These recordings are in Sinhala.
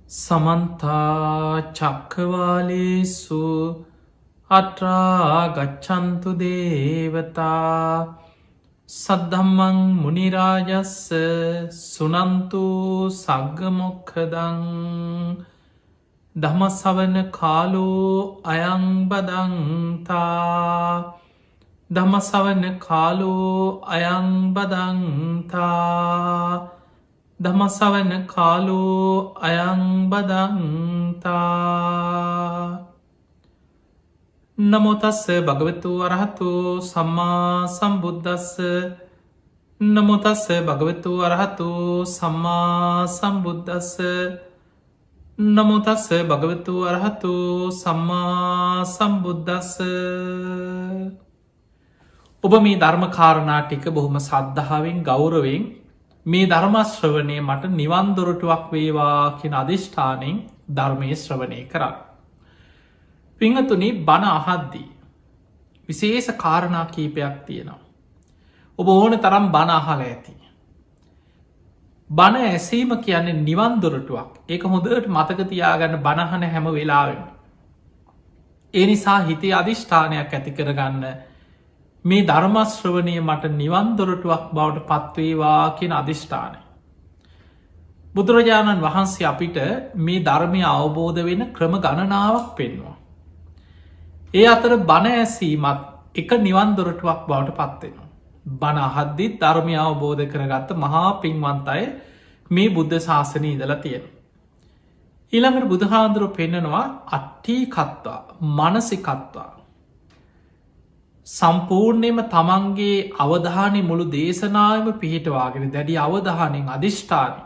සමන්තා චක්කවාලේසු අට්‍රා ගච්ඡන්තු දේවතා සද්ධම්මං මුනිරාජස්ස සුනන්තු සග්ග මොක්ඛදං ධම්මස්සවන කාලෝ අයං බදන්තා ධම්මස්සවන කාලෝ අයං බදන්තා ධම්මස්සවන කාලෝ අයං බදන්තා නමෝ තස්ස භගවතු අරහතු සම්මා සම්බුද්දස්ස නමෝ තස්ස භගවතු අරහතු සම්මා සම්බුද්දස්ස නමෝ තස්ස භගවතු අරහතු සම්මා සම්බුද්දස්ස. ඔබ මේ ධර්ම කාරණා ටික බොහොම සද්ධාවෙන් ගෞරවයෙන් මේ ධර්මශ්‍රවණය මට නිවන් දොරටුවක් වේවා කියන අධිෂ්ඨානයෙන් ධර්මය ශ්‍රවණය කරන්න. පිංහතුනි, බණ අහද්දී විශේෂ කාරණා කීපයක් තියෙනවා. ඔබ ඕන තරම් බණ අහල ඇති. බණ ඇසීම කියන්නේ නිවන් දොරටුවක්. ඒක හොඳට මතක තියාගන්න බණහන හැම වෙලාවෙම. ඒ නිසා හිතේ අධිෂ්ඨානයක් ඇති කරගන්න මේ ධර්මශ්‍රවණය මට නිවන් දොරටුවක් බවට පත්වේවා කියන අධිෂ්ඨානය. බුදුරජාණන් වහන්සේ අපිට මේ ධර්මය අවබෝධ වෙන ක්‍රම ගණනාවක් පෙන්වා. ඒ අතර බණ ඇසීමත් එක නිවන් දොරටුවක් බවට පත්වෙනවා. බණ අහද්දිත් ධර්මය අවබෝධ කරගත්ත මහා පින්වන්ත අය මේ බුද්ධ ශාසනය ඉදලා තියෙන. ඊළඟට බුදුහාඳුරුවෝ පෙන්නනවා අට්ඨී කත්වා මානසිකත්වා. සම්පූර්ණයම තමන්ගේ අවධානය මුළු දේශනාවම පිහිටවාගෙන දැඩි අවධානයෙන් අධිෂ්ඨානය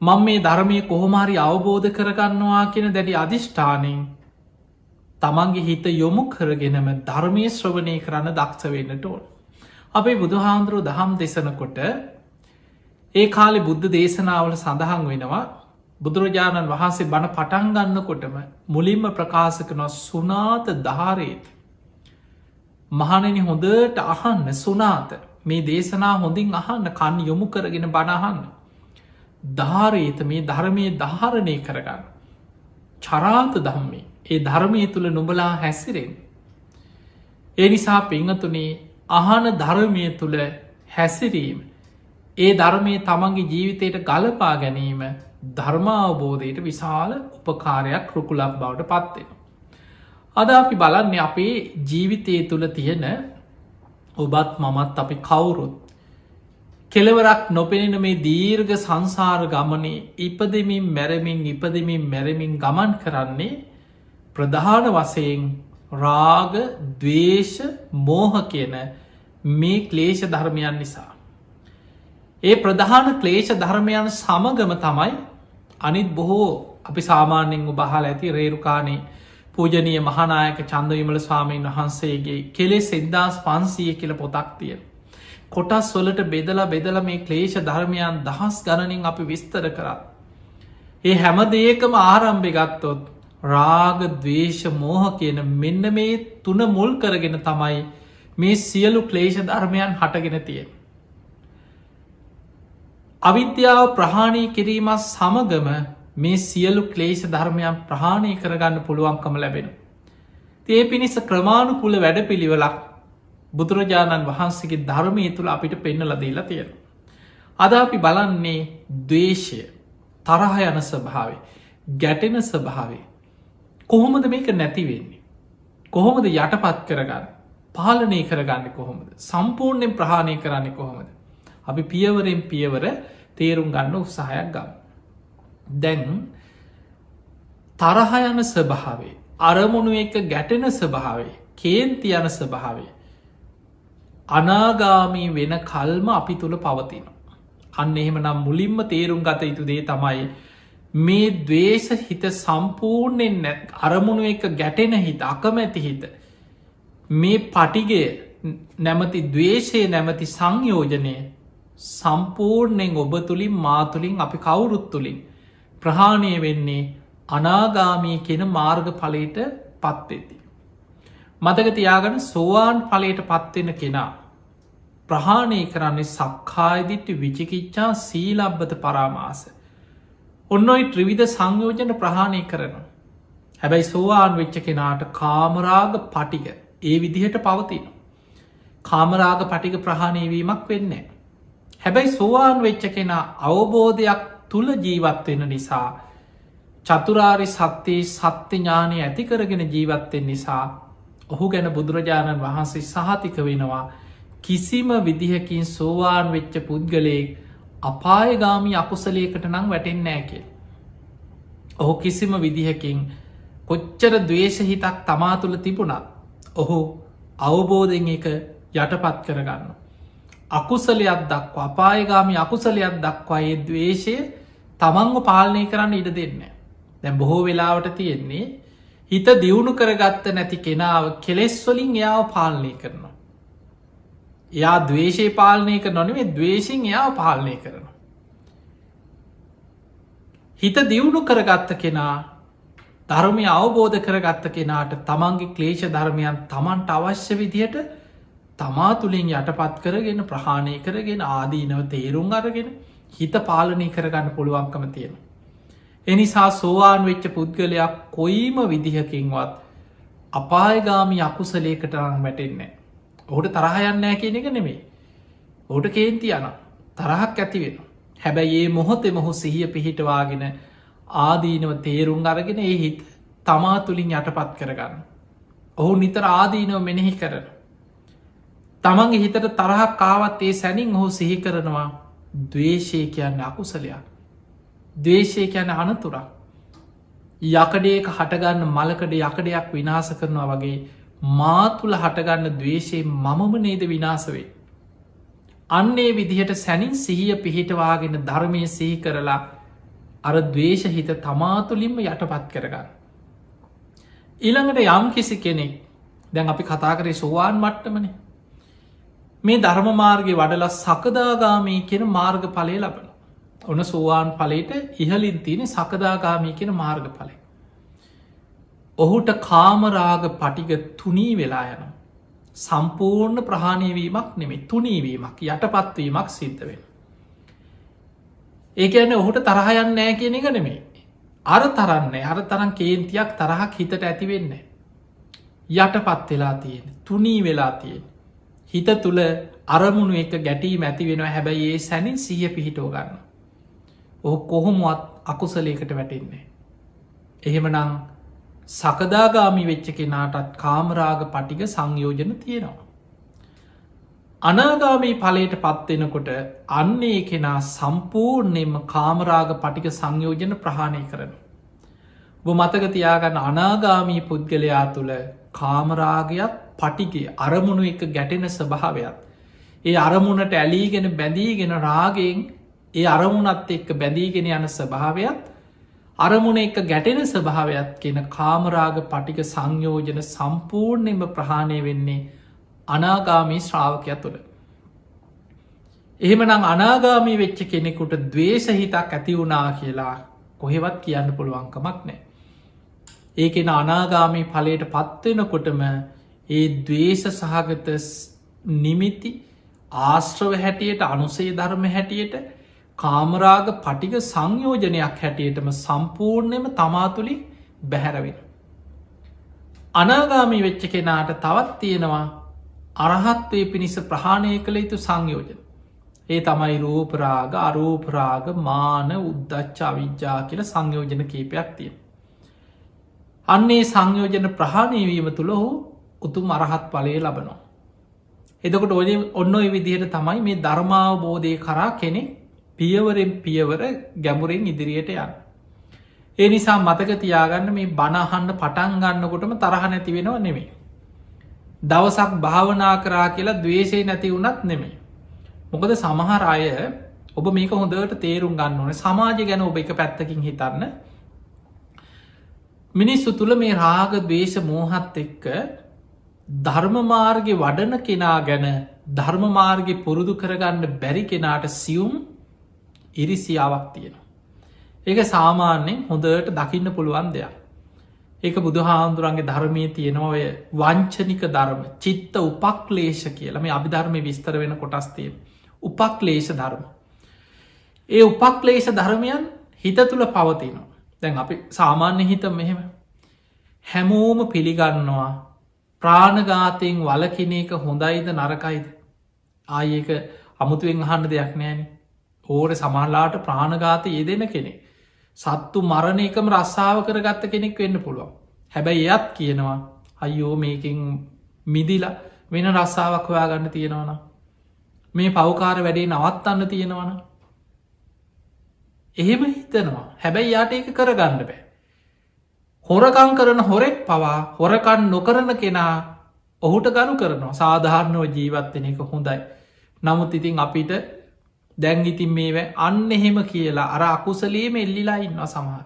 මං මේ ධර්මය කොහොමහරි අවබෝධ කරගන්නවා කියන දැඩි අධිෂ්ඨානයෙන් තමන්ගේ හිත යොමු කරගෙනම ධර්මය ශ්‍රවණය කරන්න දක්ෂ වෙන්නට ඕන. අපේ බුදුහාමුදුරුවෝ දහම් දෙසනකොට ඒ කාලේ බුද්ධ දේශනාවල සඳහන් වෙනවා බුදුරජාණන් වහන්සේ බණ පටන් ගන්නකොටම මුලින්ම ප්‍රකාශ කරනවා සුනාත ධාරේත. මහණෙනි, හොඳට අහන්න. සුනාත, මේ දේශනා හොඳින් අහන්න, කන් යොමු කරගෙන බණ අහන්න. ධාරේත, මේ ධර්මය ධාරණය කරගන්න. චරාත ධම්මේ, ඒ ධර්මය තුළ නුඹලා හැසිරෙන්. ඒ නිසා පිංහතුනේ, අහන ධර්මය තුළ හැසිරීම, ඒ ධර්මය තමන්ගේ ජීවිතයට ගලපා ගැනීම ධර්මාවබෝධයට විශාල උපකාරයක් රුකුලක් බවට පත්වෙන. අද අපි බලන්නේ අපේ ජීවිතය තුළ තියෙන ඔබත් මමත් අපි කවුරුත් කෙලවරක් නොපෙනෙන මේ දීර්ඝ සංසාර ගමනේ ඉපදෙමින් මැරමින් ගමන් කරන්නේ ප්‍රධාන වශයෙන් රාග, ද්වේෂ, මෝහ කියන මේ ක්ලේශ ධර්මයන් නිසා. ඒ ප්‍රධාන ක්ලේශ ධර්මයන් සමගම තමයි අනිත් බොහෝ අපි සාමාන්‍යයෙන් ඔබහල ඇති රේරුකානේ පූජනීය මහානායක චන්දවිමල ස්වාමීන් වහන්සේගේ කෙලෙස් 1500 කියලා පොතක් තියෙන. කොටස් වලට බෙදලා මේ ක්ලේශ ධර්මයන් දහස් ගණනින් අපි විස්තර කරා. ඒ හැම දෙයකම ආරම්භය ගත්තොත් රාග, ද්වේෂ, මෝහ කියන මෙන්න මේ තුන මුල් කරගෙන තමයි මේ සියලු ක්ලේශ ධර්මයන් හටගෙන තියෙන්නේ. අවිද්‍යාව ප්‍රහාණය කිරීමත් සමගම මේ සියලු ක්ලේශ ධර්මයන් ප්‍රහාණය කරගන්න පුළුවන්කම ලැබෙන. ඒ පිණිස ක්‍රමානුකූල වැඩපිළිවෙලක් බුදුරජාණන් වහන්සේගේ ධර්මය තුළ අපිට පෙන්නලා දීලා තියෙනවා. අද අපි බලන්නේ ද්වේෂය, තරහ යන ස්වභාවය, ගැටෙන ස්වභාවය. කොහොමද මේක නැති වෙන්නේ? කොහොමද යටපත් කරගන්න? පාලනය කරගන්නේ කොහොමද? සම්පූර්ණයෙන් ප්‍රහාණය කරන්නේ කොහොමද? අපි පියවරෙන් පියවර තේරුම් ගන්න උත්සාහයක් ගමු. දැන් තරහ යන ස්වභාවය, අරමුණු එක ගැටෙන ස්වභාවය, කේන්ති යන ස්වභාවය අනාගාමී වෙන කල්ම අපි තුළ පවතිනවා. අන්න එහෙම නම් මුලින්ම තේරුම් ගත යුතු දේ තමයි මේ ද්වේෂ හිත සම්පූර්ණයෙන් අරමුණු එක ගැටෙන හිත, අකමැති හිත, මේ පටිගය නැමති ද්වේෂය නැමති සංයෝජනය සම්පූර්ණයෙන් ඔබ තුළින්, මා තුළින්, අපි කවුරුත් තුළින් ප්‍රහාණය වෙන්නේ අනාගාමී කියන මාර්ග ඵලයට පත්වෙති. මතක තියාගන්න, සෝවාන් ඵලයට පත්වෙන කෙනා ප්‍රහාණය කරන්නේ සක්කාය දිට්ඨි, විචිකිච්ඡා, සීලබ්බත පරාමාස ඔන්න ඔයි ත්‍රිවිධ සංයෝජන ප්‍රහාණය කරනවා. හැබැයි සෝවාන් වෙච්ච කෙනාට කාමරාග පටිග ඒ විදිහට පවතින. කාමරාග පටික ප්‍රහාණයවීමක් වෙන්නේ. හැබැයි සෝවාන් වෙච්ච කෙනා අවබෝධයක් තුළ ජීවත්වෙන නිසා චතුරාරි සත්‍යයේ සත්‍ය ඥානය ඇතිකරගෙන ජීවත්වෙන් නිසා ඔහු ගැන බුදුරජාණන් වහන්සේ සහතික වෙනවා කිසිම විදිහකින් සෝවාන් වෙච්ච පුද්ගලයෙක් අපායගාමී අකුසලයකට නම් වැටෙන්නේ නැහැ කියලා. ඔහු කිසිම විදිහකින් කොච්චර ද්වේෂ හිතක් තමා තුළ තිබුණත් ඔහු අවබෝධයෙන් එක යටපත් කරගන්න. අකුසලයක් දක්වා අපායගාමී අකුසලයක් දක්වා ඒ ද්වේෂය තමන්ව පාලනය කරන්න ඉඩ දෙන්න. දැන් බොහෝ වෙලාවට තියෙන්නේ හිත දියුණු කරගත්ත නැති කෙනාව කෙලෙස් වලින් එයාව පාලනය කරනවා. එයා ද්වේෂය පාලනය කරනවා නෙමෙයි ද්වේෂයෙන් එයාව පාලනය කරනවා. හිත දියුණු කරගත්ත කෙනා ධර්මය අවබෝධ කරගත්ත කෙනාට තමන්ගේ ක්ලේශ ධර්මයන් තමන්ට අවශ්‍ය විදියට තමා තුළින් යටපත් කරගෙන ප්‍රහාණය කරගෙන ආදීනව තේරුම් අරගෙන හිත පාලනය කරගන්න පුළුවන්කම තියෙන. එනිසා සෝවාන් වෙච්ච පුද්ගලයක් කොයිම විදිහකින්වත් අපායගාමී අකුසලයකට නම් වැටෙන්නේ. ඔහුට තරහයන්නෑ කියන එක නෙමේ. ඔහුට කේන්ති යන තරහක් ඇති වෙන. හැබැයි ඒ මොහොතේ මොහු සිහිය පිහිටවාගෙන ආදීනව තේරුම් අරගෙන ඒ හිත තමා තුළින් යටපත් කරගන්න. ඔහු නිතර ආදීනව මෙනෙහි කරන. තමන්ගේ හිතට තරහක් කාවත් ඒ සැනින් ඔහු සිහි කරනවා ද්වේෂය කියන්න අකුසලයක්. ද්වේෂය කියන්න අනතුරක්. යකඩේක හටගන්න මලකඩ යකඩයක් විනාස කරනවා වගේ මාතුළ හටගන්න දවේශයේ මමම නේද විනාසවේ. අන්නේ විදිහට සැනින් සිහිය පිහිටවාගෙන ධර්මය සිහි කරලා අර දවේශ හිත තමාතුලින්ම යටපත් කරගන්න. ඊළඟට යම් කිසි කෙනෙක් දැන් අපි කතා කරේ සෝවාන් මට්ටමනේ. මේ ධර්ම මාර්ගය වඩලා සකදාගාමී කියන මාර්ග ඵලය ලබන. ඔන්න සෝවාන් ඵලයට ඉහලින් තියෙන සකදාගාමී කියන මාර්ග ඵලය. ඔහුට කාමරාග පටිග තුනී වෙලා යන. සම්පූර්ණ ප්‍රහාණයවීමක් නෙමේ තුනීවීමක් යටපත්වීමක් සිද්ධ වෙන. ඒ ඇන ඔහුට තරහයන්න නෑ කියන එක නෙමේ. අර තරන්නේ අර තරන් කේන්තියක් තරහක් හිතට ඇතිවෙන්නේ. යටපත් වෙලා තියෙන තුනී වෙලා තියෙන. හිත තුළ අරමුණු එක ගැටීම ඇති වෙනවා හැබැයි ඒ සැනින් සිහිය පිහිටෝ ගන්න. ඔහු කොහොමුවත් අකුසලයකට වැටෙන්නේ. එහෙම නං සකදාගාමි වෙච්ච කෙනාටත් කාමරාග පටික සංයෝජන තියෙනවා. අනාගාමී ඵලයට පත්වෙනකොට අන්නේ කෙනා සම්පූර්ණයෙන්ම කාමරාග පටික සංයෝජන ප්‍රහාණය කරන. ඔබ මතක තියාගන්න අනාගාමී පුද්ගලයා තුළ කාමරාගයක් පටිගේ අරමුණු එක ගැටෙන ස්වභාවයක්. ඒ අරමුණට ඇලීගෙන බැඳීගෙන රාගයෙන් ඒ අරමුණත් එක්ක බැඳීගෙන යන ස්වභාවයක් අරමුණ එක ගැටෙන ස්වභාවයක් කියන කාමරාග පටික සංයෝජන සම්පූර්ණයෙන්ම ප්‍රහාණය වෙන්නේ අනාගාමී ශ්‍රාවකය තුළ. එහෙමනම් අනාගාමී වෙච්ච කෙනෙකුට ද්වේෂ හිතක් ඇති වුණා කියලා කොහෙවත් කියන්න පුළුවන්කමක් නෑ. ඒකෙන අනාගාමී ඵලයට පත්වෙනකොටම ඒ ද්වේෂ සහගත නිමිති ආශ්‍රව හැටියට අනුසේ ධර්ම හැටියට කාමරාග පටික සංයෝජනයක් හැටියටම සම්පූර්ණයම තමාතුළින් බැහැරවෙන. අනාගාමී වෙච්ච කෙනාට තවත් තියෙනවා අරහත්වය පිණිස ප්‍රහාණය කළ යුතු සංයෝජන. ඒ තමයි රූපරාග අරූපරාග මාන උද්දච්ච අවිජ්ජා කියල සංයෝජන කීපයක් තියෙන. අන්නේ සංයෝජන ප්‍රහාණයවීම තුළ හෝ උතුම් අරහත් ඵලය ලබනවා. එදකොට ඔන්න ඔය විදිහට තමයි මේ ධර්මාවබෝධය කරා කෙනෙ පියවරෙන් පියවර ගැඹුරෙන් ඉදිරියට යන්න. ඒ නිසා මතක තියාගන්න මේ බණහන්න පටන් ගන්නකොටම තරහ නැති වෙනවා නෙමේ. දවසක් භාවනා කරා කියලා දවේශය නැති වුනත් නෙමේ. මොකද සමහර අය ඔබ මේක හොඳට තේරුම් ගන්න ඕන සමාජය ගැන ඔබ එක පැත්තකින් හිතන්න. මිනිස්සු තුළ මේ රාග දවේශ මෝහත් එක්ක ධර්මමාර්ග වඩන කෙනා ගැන ධර්මමාර්ග පුරුදු කරගන්න බැරි කෙනාට සියුම් ඉරිසියාවක් තියෙනවා. ඒක සාමාන්‍යෙන් හොඳට දකින්න පුළුවන් දෙයක්. ඒක බුදුහාමුදුරන්ගේ ධර්මය තියෙනවා ඔය වංචනික ධර්ම චිත්ත උපක්ලේශ කියලා මේ අභිධර්මය විස්තර වෙන කොටස් තියෙන උපක්ලේශ ධර්ම. ඒ උපක්ලේශ ධර්මයන් හිත තුළ පවතිනවා. දැන් අපි සාමාන්‍ය හිත මෙහෙම හැමෝම පිළිගන්නවා ප්‍රාණඝාතයෙන් වලකින එක හොඳයිද නරකයිද ආයක අමුතුවෙන් අහන්න දෙයක් නෑන ඕර සමහලාට ප්‍රාණඝාත යෙදෙන කෙනෙ සත්තු මරණ එකම රස්සාාව කරගත්ත කෙනෙක් වෙන්න පුළුවන් හැබැයි එයත් කියනවා අයෝ මේකින් මිදිලා වෙන රස්සාාවක් හොයා ගන්න තියෙනවන මේ පවකාර වැඩේ නවත්තන්න තියෙනවන එහෙම හිතනවා හැබැයි යාට ඒක කරගන්න බෑ හොරකං කරන හොරෙක් පවා හොරකන් නොකරන කෙනා ඔහුට ගනු කරනවා සාධාරණව ජීවත්වෙන එක හොඳයි නමුත් ඉතින් අපිට දැන් ඉතින් මේව අන්න එහෙම කියලා අර අකුසලේම එල්ලිලා ඉන්නවා සමහර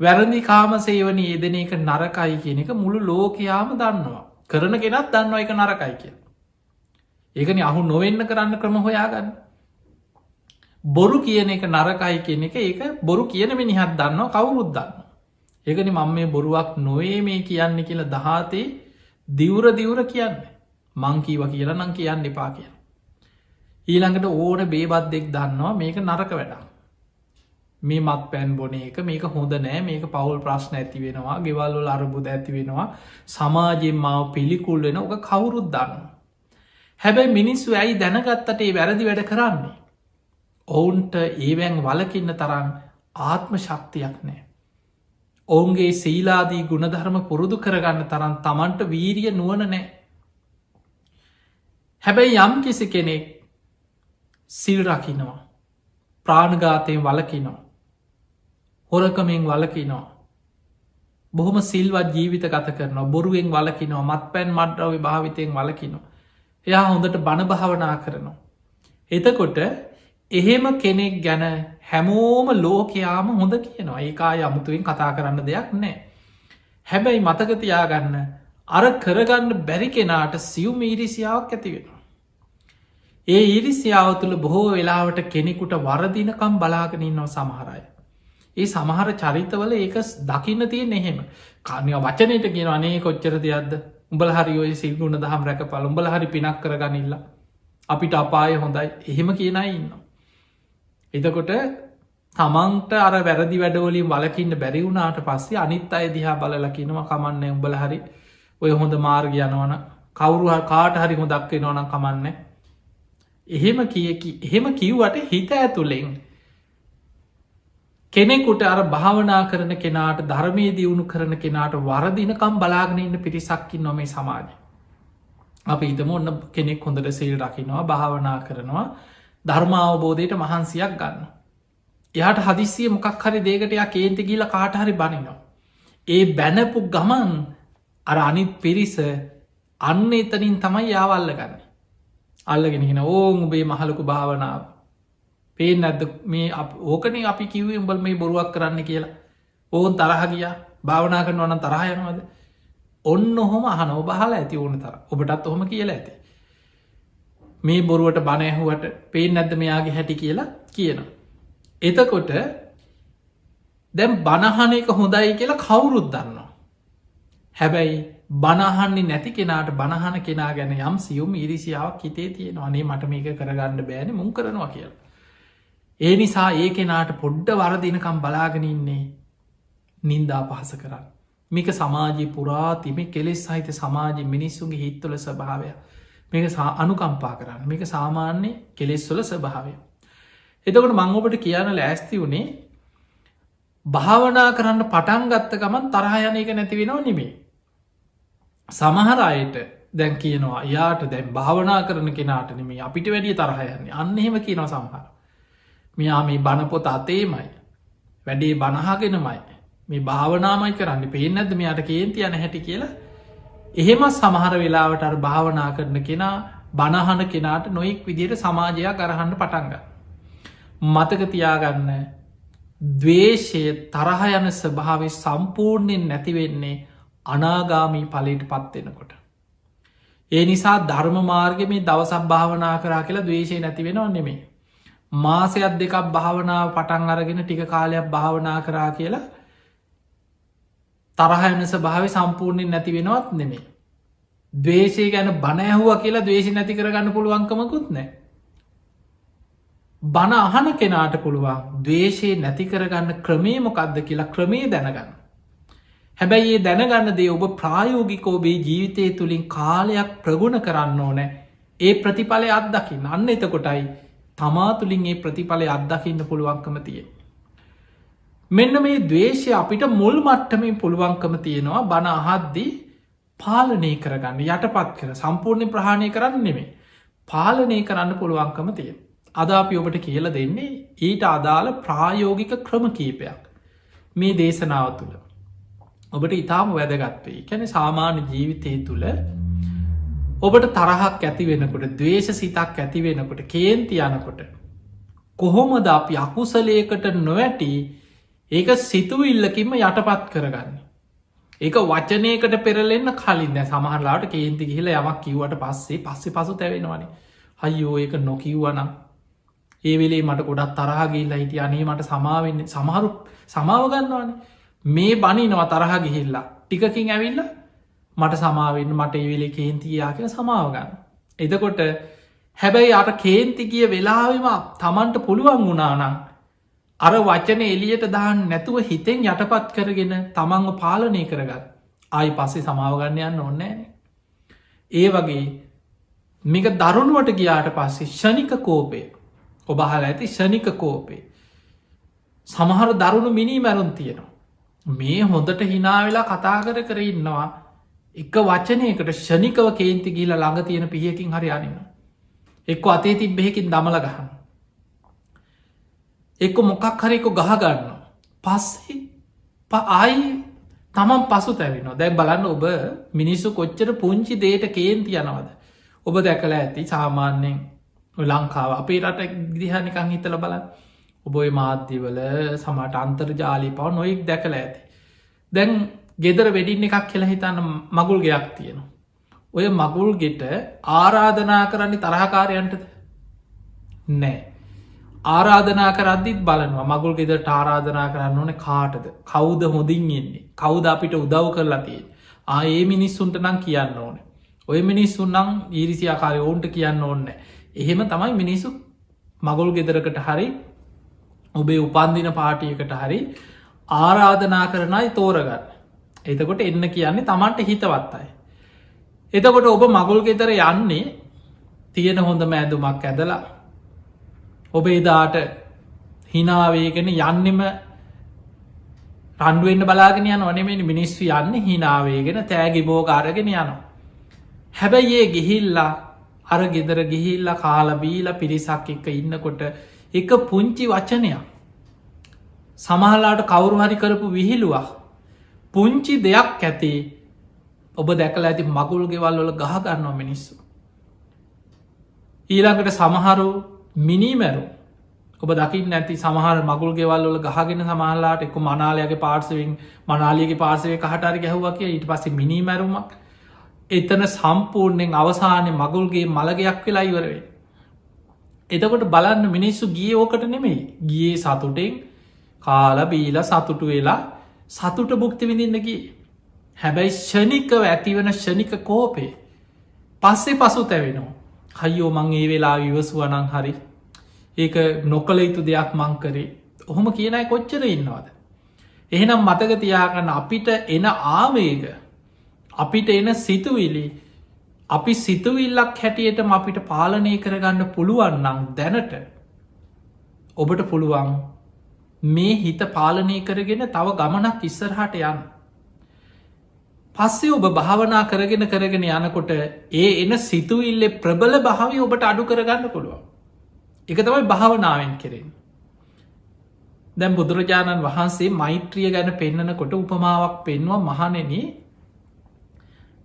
වැරදි කාම සේවන යෙදෙන එක නරකයි කියන එක මුළු ලෝකයාම දන්නවා කරන කෙනත් දන්නවා එක නරකයි කිය ඒකන අහු නොවෙන්න කරන්න ක්‍රම හොයාගන්න බොරු කියන එක නරකයි කියන එක ඒක බොරු කියන මිනිහත් දන්නවා කවුරුත් දන්න ඒකනි මං මේ බොරුවක් නොවේ මේ කියන්න කියලා දහතේ දිවුර කියන්න මංකීව කියලා නං කියන්න එපා කියන ඊළඟට ඕන බේබත් දෙෙක් දන්නවා මේක නරක වැඩා මේ මත් පැන් බොන එක මේක හොඳ නෑ මේක පවුල් ප්‍රශ්න ඇති වෙනවා ගෙවල්වල අරබුද ඇති වෙනවා සමාජයෙන් මාව පිළිකුල් වෙන ඕක කවුරුත් දන්න හැබැයි මිනිස්සු ඇයි දැනගත්තට ඒ වැරදි වැඩ කරන්නේ ඔවුන්ට ඒවැන් වලකින්න තරන් ආත්ම ශක්තියක් නෑ ඔවුන්ගේ සීලාදී ගුණධර්ම පුරුදු කරගන්න තරන් තමන්ට වීරිය නුවන නෑ හැබැයි යම් කිසි කෙනෙක් සිල් රකිනවා ප්‍රාණඝාතයෙන් වලකිනවා හොරකමෙන් වලකිනවා බොහොම සිල්වත් ජීවිත ගත කරනවා බොරුවෙන් වලකිනවා මත් පැන් මඩ්‍රව භාවිතයෙන් වලකිනවා එයා හොඳට බණ භාවනා කරනවා එතකොට එහෙම කෙනෙක් ගැන හැමෝම ලෝකයාම හොඳ කියනවා ඒකා යමුතුවෙන් කතා කරන්න දෙයක් නෑ හැබැයි මතකතියාගන්න අර කරගන්න බැරි කෙනාට සියුම් ඊරිසියාවක් ඇති වෙනවා ඒ ඊරිසියාව තුළ බොහෝ වෙලාවට කෙනෙකුට වරදිනකම් බලාගෙනන්නවා සමහරය ඒ සමහර චරිතවල ඒක දකින්න තියෙන් එහෙම කානය වචනයට ගෙන අනේ කොච්චර දෙයක්ද උඹල හරි ඔය සිල්ගුණ දහම් රැක පල උඹල හරි පිනක් කරගනිල්ල අපිට අපාය හොඳයි එහෙම කියනයි ඉන්න එතකොට තමන්ට අර වැරදි වැඩවලින් වලකින්න බැරි වුණාට පස්සේ අනිත් අය දිහා බලලකිනවා කමන්න උඹල හරි ඔය හොඳ මාර්ග යනවන කවුරු කාට හරි හොදක් නොන කමන්න එහෙම එහෙම කිව්වට හිත ඇතුළෙන් කෙනෙකුට අර භාවනා කරන කෙනාට ධර්මය දියුණු කරන කෙනාට වරදිනකම් බලාගෙනන්න පිරිසක්කින් නොමේ සමාජ අප ඉතම ඔන්න කෙනෙක් හොඳට සේල් රකිනවා භාවනා කරනවා ධර්මාවබෝධයට මහන්සියක් ගන්න එයාට හදිසිය මොකක් හරි දේකට යා කේන්ති කියල කාට හරි බනිනවා ඒ බැනපු ගමන් අර අනිත් පිරිස අන්න එතනින් තමයි යාවල්ල ගන්න අල්ලගෙනගෙන ඕන් උබේ මහලකු භාවනාව පේන ඇද මේ ඕකන අපි කිවේ උඹල් මේ බොරුවක් කරන්න කියලා ඕන් තරහ ගියා භාවනා කරන වන තරහයනවද ඔන්න ඔහොම අහන ඔබහල ඇති ඕන තර ඔබටත් ඔහොම කියලා ඇති මේ බොරුවට බණයහුවට පේෙන් නැද්ද මෙයාගේ හැටි කියලා කියන එතකොට දැම් බණහන එක හොඳයි කියලා කවුරුත් දන්නවා හැබැයි බණහන්නේ නැති කෙනාට බණහන කෙනා ගැන යම් සියුම් ඉරිසියාවක් හිතේ තියෙන අනේ මට මේක කරගන්න බෑන මුන් කරනවා කියලා ඒ නිසා ඒ කෙනාට පොඩ්ඩ වරදිනකම් බලාගෙන ඉන්නේ නින්දා පහස කරන්න මේක සමාජී පුරා තිම කෙලෙස් සහිත සමාජ මිනිස්සුන්ගේ හිත්තුල ස්භාවය මේක අනුකම්පා කරන්න මේක සාමාන්‍ය කෙලෙස්වල ස්භාවය එතකට මංඔබට කියන්න ලෑස්ති වුණේ භාවනා කරන්න පටන් ගත්ත ගමන් තරහයන එක නැති වෙනවා නෙමේ සමහර අයට දැන් කියනවා යාට දැන් භාවනා කරන කෙනාට නෙමේ අපිට වැඩිය තරහයන්නේ අන්න එහෙම කියනවා සමහර මෙයා මේ බණපොත අතේමයි වැඩේ බණහාගෙනමයි මේ භාවනාමයි කරන්න පේෙන් ඇද මෙයාට කේන්ති යන හැටි කියලා එහෙම සමහර වෙලාවට අර භාවනා කරන කෙනා බණහන කෙනාට නොයෙක් විදියට සමාජයක් ගරහන්න පටන්ග මතකතියාගන්න දවේශය තරහ යන ස්භාවේ සම්පූර්ණයෙන් නැතිවෙන්නේ අනාගාමී පලට පත්වෙනකොට ඒ නිසා ධර්ම මාර්ග මේ දවසක් භාවනා කරා කියලා දවේශය නැතිවෙනවා නෙමේ මාසයක් දෙකක් භාවනාව පටන් අරගෙන ටික කාලයක් භාවනා කරා කියලා තරහයන ස්භාව සම්පූර්ණයෙන් නැති වෙනවත් නෙමේ දවේශය ගැන බණයහුව කියලා දවේශ නැති කරගන්න පුළුවන්කමකුත් නෑ බණ අහන කෙනාට පුළුවන් දවේශය නැති කරගන්න ක්‍රමේ මොකක්ද කියලා ක්‍රමේ දැනගන්න. හැබැයි ඒ දැනගන්න දේ ඔබ ප්‍රායෝගිකෝබේ ජීවිතය තුළින් කාලයක් ප්‍රගුණ කරන්න ඕනෑ ඒ ප්‍රතිඵලය අත්දකින්න අන්න එතකොටයි තමා තුළින් ඒ ප්‍රතිඵලය අත්දකින්න පුළුවන්කම තිය. මෙන්න මේ දවේශය අපිට මුල් මට්ටමින් පුළුවන්කම තියෙනවා බණ අහද්දී පාලනය කරගන්න යටපත් කර සම්පූර්ණය ප්‍රහණය කරන්න නෙමේ පාලනය කරන්න පුළුවන්කම තිය. අද අපි ඔබට කියල දෙන්නේ ඊට අදාළ ප්‍රායෝගික ක්‍රම කීපයක් මේ දේශනාව තුළ. ඔබට ඉතාම වැදගත්වේ කැන සාමාන්‍ය ජීවිතය තුළ ඔබට තරහක් ඇති වෙනකොට දවේශ සිතක් ඇති වෙනකොට කේන්ති යනකොට කොහොමද අපි අකුසලයකට නොවැටි ඒක සිතුවිල්ලකින්ම යටපත් කරගන්න. ඒක වචනයකට පෙරලෙන්න කලින් සමහරලාට කේන්ති ගිහිල යමක් කිවට පස්සේ පස්සු තැවෙනවනේ හයියෝ ඒක නොකිව්වනම් ඒ වෙලේ මට ගොඩත් තරහගිල්ල හිටිය අනේ මට සමාවෙන්න සමහරු සමාවගන්නවානේ මේ බනිනවා තරහ ගිහිල්ලා ටිකකින් ඇවිල්ල මට සමාවෙන්න මට ඒ වෙලේ කේන්තියා කියෙන සමාවගන්න. එතකොට හැබැයි අට කේන්තිකිය වෙලාවිම තමන්ට පුළුවන් වුණානම් අර වචන එලියට දාන්න නැතුව හිතෙන් යටපත් කරගෙන තමන්ව පාලනය කරගත් ආයි පස්සේ සමාවගන්න යන්න ඕන්නෑන. ඒ වගේ මේක දරුණුවට ගියාට පස්සේ ෂණික කෝපය ඔබහල ඇති ෂණික කෝපේ සමහර දරුණු මිනී මැරුන් තියෙනවා. මේ හොඳට හිනාවෙලා කතා කර ඉන්නවා එක වචනයකට ෂණිකව කේන්ති ගීල ළඟ තියෙන පියකින් හරි අනින්න. එක්ක අතේ තිබ්බෙහකින් දමල ගහන්න. එක්ක මොකක් හරිකු ගහගන්න. පස්සේ ආයි තමන් පසු තැවෙන දැන් බලන්න ඔබ මිනිස්සු කොච්චර පුංචි දේට කේන්ති යනවද. ඔබ දැකල ඇති සාමාන්‍යයෙන් ලංකාව අපේ රට ගිදිහනිකං හිතල බලන්න ඔබොයි මාධ්‍යවල සමට අන්තර්ජාලී පව නොයෙක් දැකල ඇති. දැන් ගෙදර වෙඩින් එකක් කියලා හිතන්න මගුල් ගෙයක් තියෙනවා. ඔය මගුල් ගෙට ආරාධනා කරන්නේ තරහකාරයන්ටද නෑ. ආරාධනා කරද්දිත් බලනවා මගුල් ගෙදට ආරාධනා කරන්න ඕන කාටද කවුද හොඳින් එන්නේ කවුද අපිට උදව් කරලා තියෙන් ඒ මිනිස්සුන්ට නම් කියන්න ඕන ඔය මිනිස්සුන් නම් ඊරිසි ආකාරය ඔවුන්ට කියන්න ඕන්න එහෙම තමයි මිනිස්සු මගුල් ගෙදරකට හරි ඔබේ උපන්දින පාටියකට හරි ආරාධනා කරනයි තෝරගන්න එතකොට එන්න කියන්නේ තමන්ට හිතවත්තයි එතකොට ඔබ මගුල් ගෙදර යන්නේ තියෙන හොඳ මෑදුමක් ඇදලා ඔබ එදාට හිනාවේගෙන යන්නෙම රන්ඩුවෙන්න්න බලාගෙන යන වනෙමනි මිනිස්සු යන්න හිනාවේගෙන තෑගි බෝගාරගෙන යනවා. හැබැයි ඒ ගිහිල්ලා අර ගෙදර ගිහිල්ල කාලබීල පිරිසක් එක ඉන්නකොට එක පුංචි වචනයක් සමහලාට කවුරු හරි කරපු විහිළුවක් පුංචි දෙයක් ඇති ඔබ දැකලා ඇති මගුල් ගෙවල් වල ගහගන්නවා මිනිස්සු. ඊළඟට සමහරු මිනිමැරු ඔබ දකින්න ඇති සමහර මගුල් ගෙවල් වල ගහගෙන සමහලාට එක්ක මනාලයගේ පාර්සවෙන් මනාලියගේ පාර්සවය කහටරි ගැහුවක ඊට පස්සේ මිනිමැරුමක් එතන සම්පූර්ණයෙන් අවසානය මගුල්ගේ මළගයක් වෙලා ඉවරවේ. එතකොට බලන්න මිනිස්සු ගිය ඕකට නෙමෙයි ගියේ සතුටෙන් කාල බීල සතුටු වෙලා සතුට බුක්ති විඳින්නකි. හැබැයි ෂණිකව ඇතිවන ෂණික කෝපේ පස්සේ පසු තැවෙනවා. හයියෝ මං ඒ වෙලා විවසුවනං හරි ඒක නොකළ යුතු දෙයක් මංකරේ ඔහොම කියනයි කොච්චර ඉන්නවාද. එහෙනම් මතක තියාගන්න අපිට එන ආවේග අපිට එන සිතුවිලි අපි සිතුවිල්ලක් හැටියටම අපිට පාලනය කරගන්න පුළුවන්නම් දැනට ඔබට පුළුවන් මේ හිත පාලනය කරගෙන තව ගමනක් ඉස්සරහට යන්න. පස්සේ ඔබ භාවනා කරගෙන යනකොට ඒ එන සිතුවිල්ලෙ ප්‍රබල භාවි ඔබට අඩු කරගන්න පුළුවන්. එක තමයි භාවනාවෙන් කෙරෙන්. දැම් බුදුරජාණන් වහන්සේ මෛත්‍රිය ගැන පෙන්නනකොට උපමාවක් පෙන්වා මහනෙන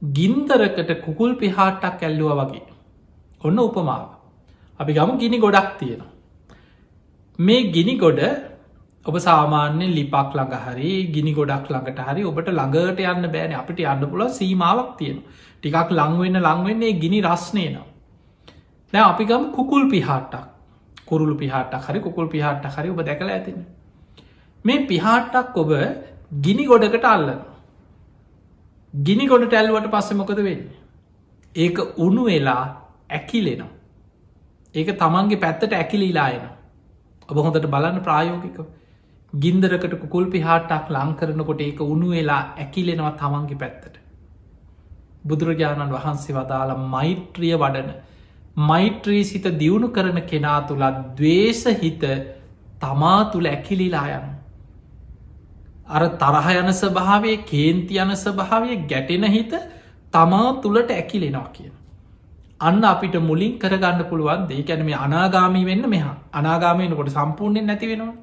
ගින්දරකට කුකුල් පිහාට්ටක් ඇල්ලුව වගේ. ඔන්න උපමාව. අපි ගම ගිනි ගොඩක් තියෙනවා. මේ ගිනි ගොඩ ඔබ සාමාන්‍යෙන් ලිපක් ළඟ හරි ගිනි ගොඩක් ළඟට හරි ඔබට ළඟට යන්න බෑන අපිට යන්න පුල සීමාවක් තියෙන ටිකක් ලංවෙන්නේ ගිනි රස්නය නම් දැ අපි ගම් කුකුල් පිහාට්ටක් කුරුළු පිහාට්ටක් හරි කුකුල් පිහාට්ට හරි ඔබ දැකල ඇතින මේ පිහාට්ටක් ඔබ ගිනි ගොඩකට අල්ලන ගිනි ගොඩට ඇල්ුවට පස්සෙ මොකද වෙන්න ඒක උුණු වෙලා ඇකිලෙනවා ඒක තමන්ගේ පැත්තට ඇකිලිලායන ඔබ හොඳට බලන්න ප්‍රායෝගික ගින්දරකට කුල් පිහාටක් ලං කරනකොට ඒක උුණු වෙලා ඇකිලෙනවා තමන්ගේ පැත්තට. බුදුරජාණන් වහන්සේ වදාළ මෛත්‍රිය වඩන මෛත්‍රී සිත දියුණු කරන කෙනා තුළත් දවේශ හිත තමා තුළ ඇකිලිලා යන. අර තරහ යන ස්වභාවේ කේන්ති යන ස්වභාවය ගැටෙන හිත තමා තුළට ඇකිලෙනවා කියන. අන්න අපිට මුලින් කරගන්න පුළුවන් දේ කැන මේ අනාගාමී වෙන්න මෙහා අනාගාමයනකොට සම්පූර්ණයෙන් නැති වෙනවා.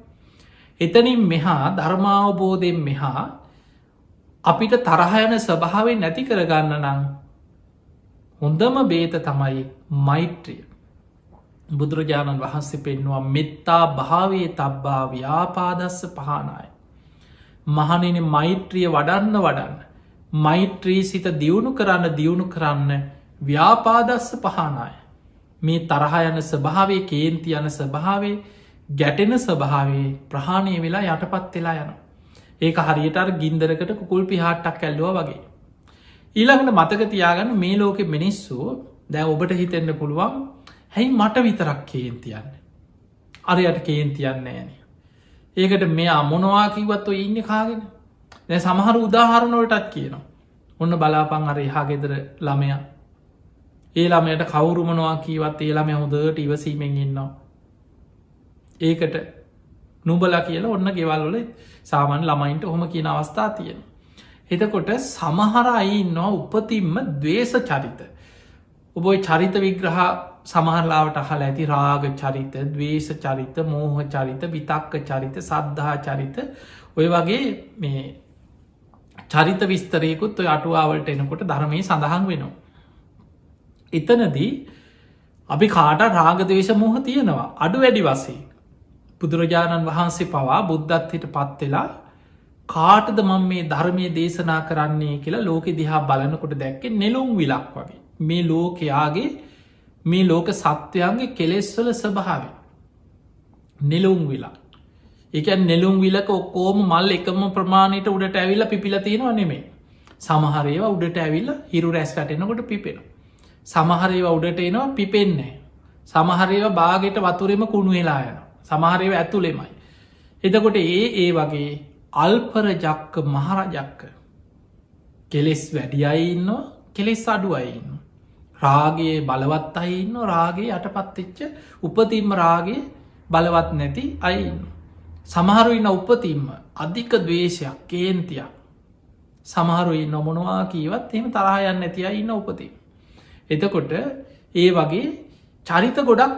එතනින් මෙහා ධර්මාවබෝධයෙන් මෙහා අපිට තරහයන ස්වභාවෙන් නැති කරගන්න නම් හොඳම බේත තමයි මෛත්‍රිය. බුදුරජාණන් වහන්සේ පෙන්වා මෙත්තා භාවේ තබ්බා ව්‍යාපාදස්ස පහනාය. මහනෙන මෛත්‍රිය වඩන්න මෛත්‍රී සිත දියුණු කරන්න ව්‍යාපාදස්ස පහනාය. මේ තරහයන ස්වභාවේ කේන්ති යන ස්වභාවේ ගැටෙන ස්වභාවේ ප්‍රහාණය වෙලා යටපත් වෙලා යන. ඒක හරියට ගින්දරකට කුල් පිහාට්ටක් ඇල්ලුව වගේ. ඊළඟට මතක තියාගන්න මේ ලෝකෙ මිනිස්සු දැ ඔබට හිතෙන්න්න පුළුවන් හැයි මට විතරක් කේන්තියන්න. අරයට කේන්තියන්න ෑන. ඒකට මේ අමොනවා කිවත්ව ඉන්න කාගෙන දැ සමහර උදාහරණවලටත් කියනවා. ඔන්න බලාපං අර එහා ගෙදර ළමය ඒ ළමයට කවුරුමනවා කීවත් ඒ ළම හොදට ඉවසීමෙන් ඉන්නවා. ඒකට නුබල කියලා ඔන්න ගෙවල්වල සාමාන්‍ය ළමයින්ට හොම කියන අවස්ථා තියෙන. එතකොට සමහර අයි ඉන්නවා උපතින්ම දවේශ චරිත. ඔබයි චරිත විග්‍රහ සමහරලාවට අහල ඇති රාග චරිත, දවේශ චරිත, මෝහ චරිත, විතක්ක චරිත, සද්ධහා චරිත ඔය වගේ මේ චරිත විස්තරයකුත් ඔය අටුවාවලට එනකොට ධර්මය සඳහන් වෙනවා. එතනදී අපි කාට රාගදවේශ මෝහ තියෙනවා අඩු වැඩි වසේ. බුදුරජාණන් වහන්සේ පවා බුද්ධත්හයට පත්වෙලා කාටද මං මේ ධර්මය දේශනා කරන්නේ කියලා ලෝක දිහා බලනකොට දැක්කේ නෙළුම් විලක් වගේ. මේ ලෝකයාගේ මේ ලෝක සත්වයන්ගේ කෙලෙස්වල ස්වභාව නෙළුම් විලා. එක නෙළුම් විලක ඔක්කෝම මල් එකම ප්‍රමාණයට උඩට ඇවිල්ල පිපිල තියෙනවා නෙමේ. සමහරේවා උඩට ඇවිල්ල හිරු රැස් වැටෙනකොට පිපෙන. සමහරේවා උඩට එනවා පිපෙන්නේ. සමහරේවා බාගෙට වතුරෙම කුණු වෙලා යන. සමහරේව ඇතුළෙමයි. එතකොට ඒ වගේ අල්පරජක්ක මහරජක්ක කෙලෙස් වැඩි අයින්න කෙලෙස් අඩු අයින්න. රාගේ බලවත් අයින්න රාගේ යටපත්තිච්ච උපතිම්ම රාගේ බලවත් නැති අයින්න. සමහරු ඉන්න උපතිම්ම අධික දවේශයක් කේන්තියක් සමහරු ඉන්න මොනවා කීවත් එම තරහයන්න ඇති අයින්න උපතින්. එතකොට ඒ වගේ චරිත ගොඩක්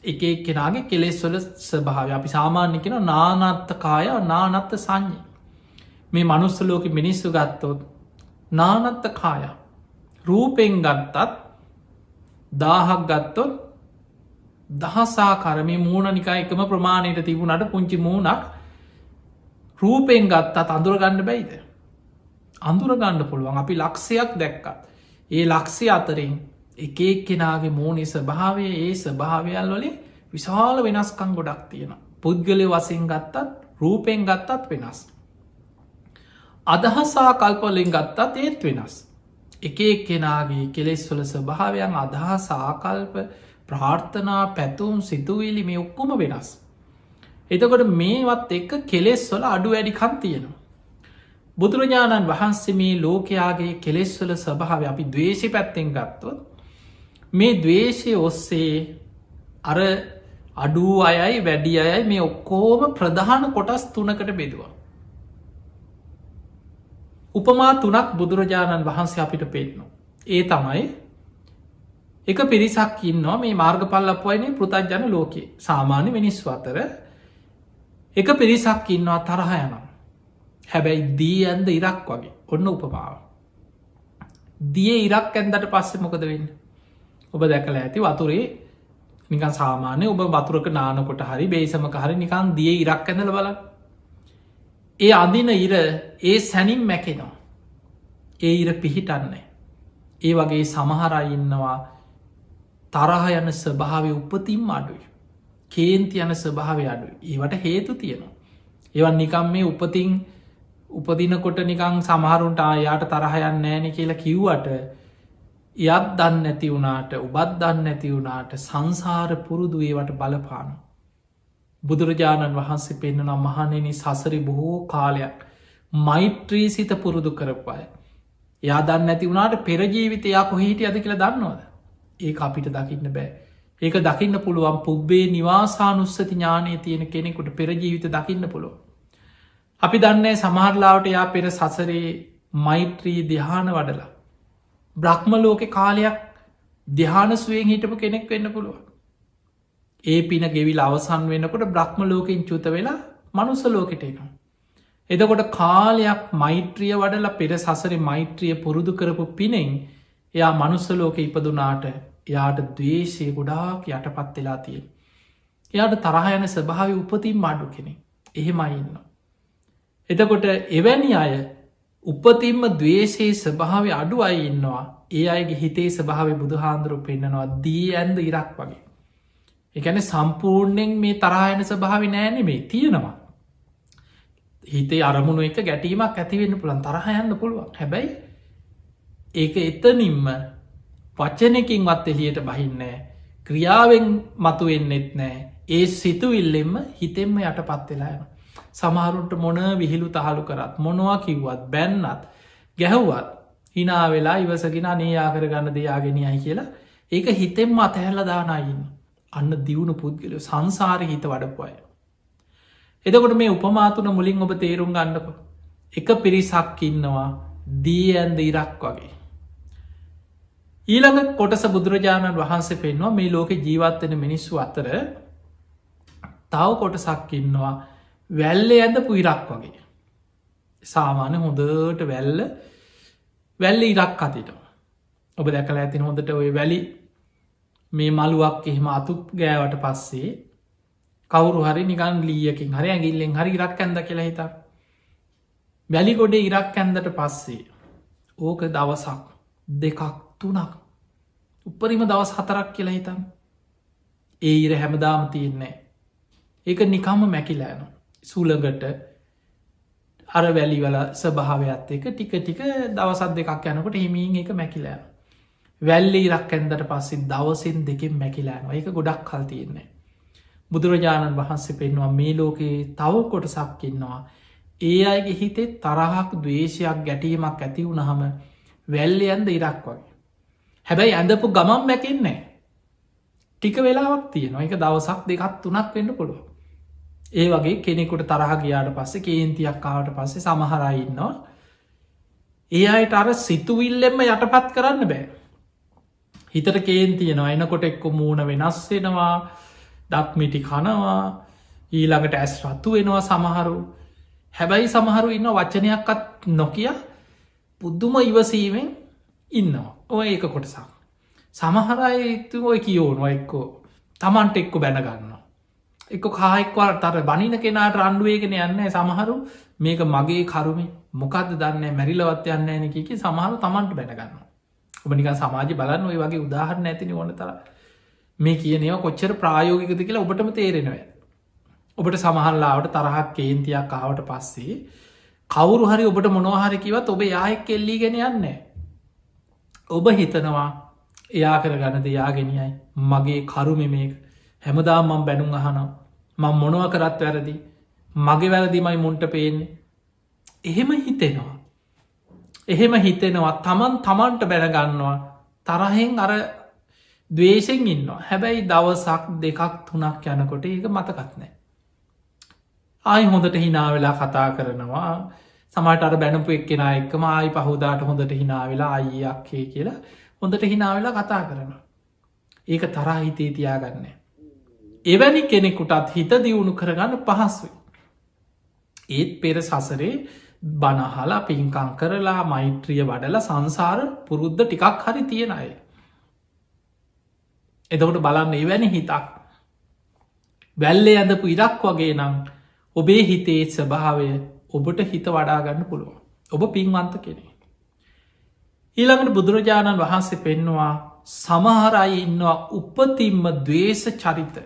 එක කෙනගේ කෙලෙස්වල ස්භාව අපි සාමාන්‍ය කෙන නානත්ත කාය නානත්ත සංඥ මේ මනුස්ස ලෝක මිනිස්සු ගත්තොත් නානත්ත කාය රූපෙන් ගත්තත් දාහක් ගත්තොත් දහසා කරමි මූුණ නිකා එකම ප්‍රමාණයට තිබුණට පුංචි මූුණක් රූපෙන් ගත්තත් අඳුරගන්න බැයිද. අඳුරගන්න පුළුවන් අපි ලක්ෂයක් දැක්කත් ඒ ලක්ෂය අතරින් එක කෙනගේ මූුණේ ස්භාවය ඒ ස්භාවයල් වලින් විශාල වෙනස්කං ගොඩක් තියෙන. පුද්ගලය වසින් ගත්තත් රූපෙන් ගත්තත් වෙනස්. අදහසා කල්පොලින් ගත්තත් ඒත් වෙනස්. එක කෙනගේ කෙලෙස්වල ස්භාවයන් අදහස් ආකල්ප ප්‍රාර්ථනා පැතුම් සිතුවීලි මේ ඔක්කොම වෙනස්. එතකොට මේවත් එක්ක කෙලෙස්වල අඩු වැඩිකන් තියෙනවා. බුදුරජාණන් වහන්සේ මේ ලෝකයාගේ කෙලෙස්වල ස්වභාව අපි දවේශි පැත්තෙන් ගත්තොත් මේ දවේශය ඔස්සේ අර අඩු අයයි වැඩි අයයි මේ ඔක්කෝම ප්‍රධාන කොටස් තුනකට බෙදවා. උපමා තුනක් බුදුරජාණන් වහන්සේ අපිට පෙන්නවා. ඒ තමයි එක පිරිසක් ඉන්නවා මේ මාර්ගපල්ලපුවයිනේ පෘතජ්ජන ලෝකයේ සාමාන්‍ය මිනිස්සු අතර එක පිරිසක් ඉන්නවා තරහ යනම්. හැබැයි දී ඇන්ද ඉරක් වගේ ඔන්න උපමාව. දිය ඉරක් ඇන්දට පස්සෙ මොකද වෙන්න. ඔබ දැකල ඇති වතුරේ නිකන් සාමාන්‍ය ඔබ වතුරක නානකොට හරි බේසමක හරි නිකන් දිය ඉරක් ඇඳල බල. ඒ අඳින ඉර ඒ සැනින් මැකෙනවා. ඒ ඉර පිහිටන්නේ. ඒ වගේ සමහරයි ඉන්නවා තරහ යන ස්වභාවය උපතින් අඩුයි. කේන්ති යන ස්වභාවය අඩුයි. ඒවට හේතු තියෙනවා. ඒවන් නිකම් මේ උපතින් උපදිනකොට නිකං සමහරුන්ට ආයාට තරහයන්න ෑන කියලා කිව්වට යත් දන්න නැති වුණාට උබත් දන්න නැති වුණාට සංසාර පුරුදු ඒවට බලපානු. බුදුරජාණන් වහන්සේ පෙන්න්නනම් මහනෙන සසරි බොහෝ කාලයක් මෛත්‍රී සිත පුරුදු කරපාය. යා දන්න ඇති වුණට පෙරජීවිතයා කොහිට අද කියලා දන්නවද. ඒ අපිට දකින්න බෑ. ඒක දකින්න පුළුවන් පුබ්බේ නිවාසානුස්සති ඥානය තියෙන කෙනෙකුට පෙරජීවිත දකින්න පුළුව. අපි දන්නේ සමහරලාවට යා පෙර සසරේ මෛත්‍රී දිහාන වඩලා. බ්‍රහ්ම ලෝක කාලයක් දිහානස්වයෙන් හිටපු කෙනෙක් වෙන්න පුළුව. ඒ පින ගෙවිල් අවසන් වෙනකොට බ්‍රහ්ම ලෝකින් චුත වෙලා මනුස්ස ලෝකෙට එනවා. එදකොට කාලයක් මෛත්‍රිය වඩල පෙර සසර මෛත්‍රිය පුරුදු කරපු පිනෙන් එයා මනුස්ස ලෝක ඉපදුනාට එයාට දවේශය ගොඩාක් යටපත් වෙලා තියෙන්. එයාට තරහයන ස්භාව උපතින් මාඩු කෙනෙ එහෙමයි ඉන්න. එතකොට එවැනි අය උපතින්ම දවේශයේ ස්භාව අඩු අයි ඉන්නවා ඒ අයගේ හිතේ ස්භාව බුදුහාන්දුරු පෙන්න්නනවා දී ඇන්ද ඉරක් වගේ. එකන සම්පූර්ණයෙන් මේ තරහයන ස්භාව නෑන මේ තියෙනවා. හිතේ අරමුණු එක ගැටීමක් ඇතිවෙන්න පුළන් තරහයන්න පුළුවන් හැබැයි ඒක එතනින්ම වච්චනකින්වත් එලියට බහින්නෑ ක්‍රියාවෙන් මතුවෙන්නෙත් නෑ ඒ සිතුවිල්ලෙම හිතෙන්ම යට පත්වෙලා යන. සමහරුන්ට මොන විහිළු තහලු කරත් මොනවා කිව්වත් බැන්නත් ගැහුවත් හිනා වෙලා ඉවසගෙන අනේයා කරගන්න දෙයාගෙනයයි කියලා ඒක හිතෙන්ම අතහැල්ල දානයින්න අන්න දියුණු පුද්ගල සංසාරය හිත වඩපුය. එදකොට මේ උපමාතුන මුලින් ඔබ තේරුම් ගන්නක එක පිරිසක් ඉන්නවා දී ඇන්ද ඉරක් වගේ. ඊළඟ කොටස බුදුරජාණන් වහන්සේ පෙන්වා මේ ලෝක ජීවත්වෙන මිනිස්සු අතර තව කොටසක් ඉන්නවා වැල්ල ඇඳ පුයිරක් වගේ. සාමාන්‍ය හොඳට වැල්ල ඉරක් අතිට ඔබ දැකල ඇතින හොඳට ඔය වැලි මේ මළුවක් එහෙම අතු ගෑවට පස්සේ කවුරු හරි නිකන් ලීයකින් හරි ඇගිල්ලෙන් හරි ඉරක් ඇඳ කියලා හිතා. වැලි ගොඩේ ඉරක් ඇන්දට පස්සේ ඕක දවසක් දෙකක් තුනක් උපරිම දවස් 4ක් කියලා හිතන් ඒ ඉර හැමදාම තියෙන්නේ ඒක නිකම්ම මැකිලෑන සූලගට අර වැලිවල ස්භාවයත් එක ටික ටික දවසත් දෙකක් යනකොට හිමීන් එක මැකිලෑන වැල්ලි ඉරක් ඇන්දට පස්සේ දවසින් දෙකින් මැකිලෑන ඒක ගොඩක් කල් තියෙන්නේ. බුදුරජාණන් වහන්සේ පෙන්වා මේ ලෝකයේ තව කොටසක් ඉන්නවා ඒ අයගේ හිතේ තරහක් දවේශයක් ගැටීමක් ඇති වුණහම වැල්ලි ඇන්ද ඉරක් වගේ. හැබැයි ඇඳපු ගමන් මැකෙන්නේ ටික වෙලාවක් තියෙනවා එක දවසක් දෙකත් තුනක් වෙන්න පුළුව. ඒ වගේ කෙනෙකුට තරහ ගියාට පස්සේ කේන්තියක් කාවට පස්සේ සමහරයින්නවා ඒ අයට අර සිතුවිල්ලෙම යටපත් කරන්න බෑ. හිතට කේන්තියනවා එනකොට එක්කො මූුණ වෙනස් වෙනවා දත්මිටි කනවා ඊළඟට ඇස් රත්තු වෙනවා සමහරු හැබැයි සමහරු ඉන්න වචනයක්ත් නොකිය පුද්දුම ඉවසීමෙන් ඉන්නවා ඔය ඒක කොටසක්. සමහරයි ඔය කියෝනවා එක්කෝ තමන්ට එක්කො බැනගන්න. එක කායෙක්වල් තර බනින කෙනාට රණ්ඩුවේගෙන යන්න සමහරු මේක මගේ කරුමේ මොකක්ද දන්න මැරිලවත් යන්න ඇනකි සමහරු තමන්ට බැනගන්න. ඔබ නික සමාජ බලන්න ඔය වගේ උදාහරණ ඇතිනි ඕන තර මේ කියනව කොච්චර ප්‍රායෝගිකද කියලා ඔබටම තේරෙනව. ඔබට සමහල්ලාවට තරහක් කේන්තියක් කාවට පස්සේ කවුරු හරි ඔබට මොනොහරිකිවත් ඔබ යායෙක් කෙල්ලීගෙන යන්න. ඔබ හිතනවා එයා කරගන්න දෙයාගෙනයයි මගේ කරුම මේක හැමදා මම් බැනුම් අහනම් මං මොනව කරත් වැරදි මගේ වැරදිමයි මුන්ට පේන්නේ එහෙම හිතෙනවා. එහෙම හිතෙනවා තමන්ට බැනගන්නවා තරහෙන් අර දවේශෙන් ඉන්නවා හැබැයි දවසක් දෙකක් තුනක් යනකොට ඒක මතකත් නෑ. ආයි හොඳට හිනාවෙලා කතා කරනවා සමට අර බැනපු එක්කෙන එක්කම ආයි පහුදාට හොඳට හිනාවෙලා අයියක්කේ කියලා හොඳට හිනාවෙලා කතා කරනවා. ඒක තරා හිතේ තියාගන්න. එවැනි කෙනෙකුටත් හිත දියුණු කරගන්න පහස්ුයි. ඒත් පෙර සසරේ බනහලා පින්කං කරලා මෛත්‍රිය වඩල සංසාර පුරුද්ධ ටිකක් හරි තියෙන අය. එතකොට බලන්න එවැනි හිතක් වැල්ලේ ඇඳපු ඉරක් වගේ නම් ඔබේ හිතේ ස්වභාවය ඔබට හිත වඩාගන්න පුළුවන්. ඔබ පින්වන්ත කෙනෙ. ඊළඟට බුදුරජාණන් වහන්සේ පෙන්නවා සමහරයි ඉන්නවා උපතින්ම දවේශ චරිත.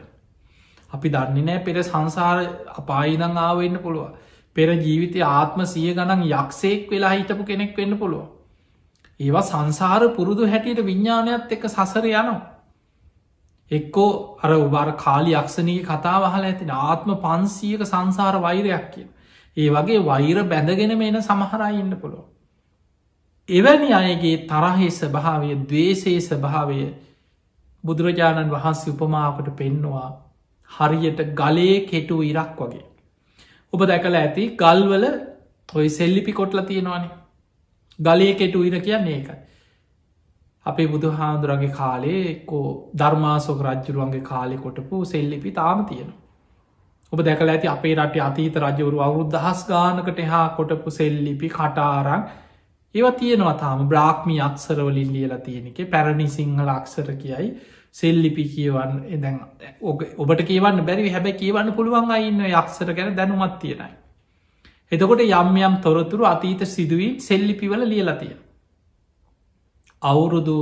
අපි දන්නේ නෑ පෙර සංසාර අපායිනං ආවෙන්න පුළුව. පෙර ජීවිතය ආත්ම සිය ගණන් යක්ෂයෙක් වෙලා හිටපු කෙනෙක් වෙන්න පුළුව. ඒවා සංසාර පුරුදු හැටියට විඤ්ඥානයත් එක සසර යනවා. එක්කෝ අර උබාර කාලි යක්ෂණී කතා වහල ඇතින ආත්ම 500ක සංසාර වෛරයක් කිය. ඒ වගේ වෛර බැඳගෙන මේන සමහරයි ඉන්න පුළුව. එවැනි අයගේ තරහේ ස්වභාවය දවේශයේ ස්වභාවය බුදුරජාණන් වහන්සේ උපමාවකට පෙන්නවා හරියට ගලේ කෙටු ඉරක් වගේ. ඔබ දැකල ඇති ගල්වල ඔය සෙල්ලිපි කොටල තියෙනවානේ ගලේ කෙටු ඉර කියන්නේ ඒකයි. අපේ බුදු හාමුදුරගේ කාලේ එක්කෝ ධර්මාසෝක රජ්ජුරුවන්ගේ කාලෙ කොටපු සෙල්ලිපි තාම තියෙනවා. ඔබ දැකල ඇති අපේ රට අතීත රජවරු අවුරුද් දහස් ගානකට එහා කොටපු සෙල්ලිපි කටාරං ඒව තියෙනවා තාම බ්‍රාක්්මි අක්සරවලින් ලියලා තියෙනෙක පැරණි සිංහල අක්සර කියයි සෙල්ලිපි කියවන්න එදැන් ඔබට කියවන්න බැරි හැබැ කියවන්න පුළුවන් අයින්න යක්සර ගැන දැනුමත් තියෙනයි. එතකොට යම් යම් තොරතුරු අතීත සිදුවී සෙල්ලිපිවල ලියලා තියෙන. අවුරුදු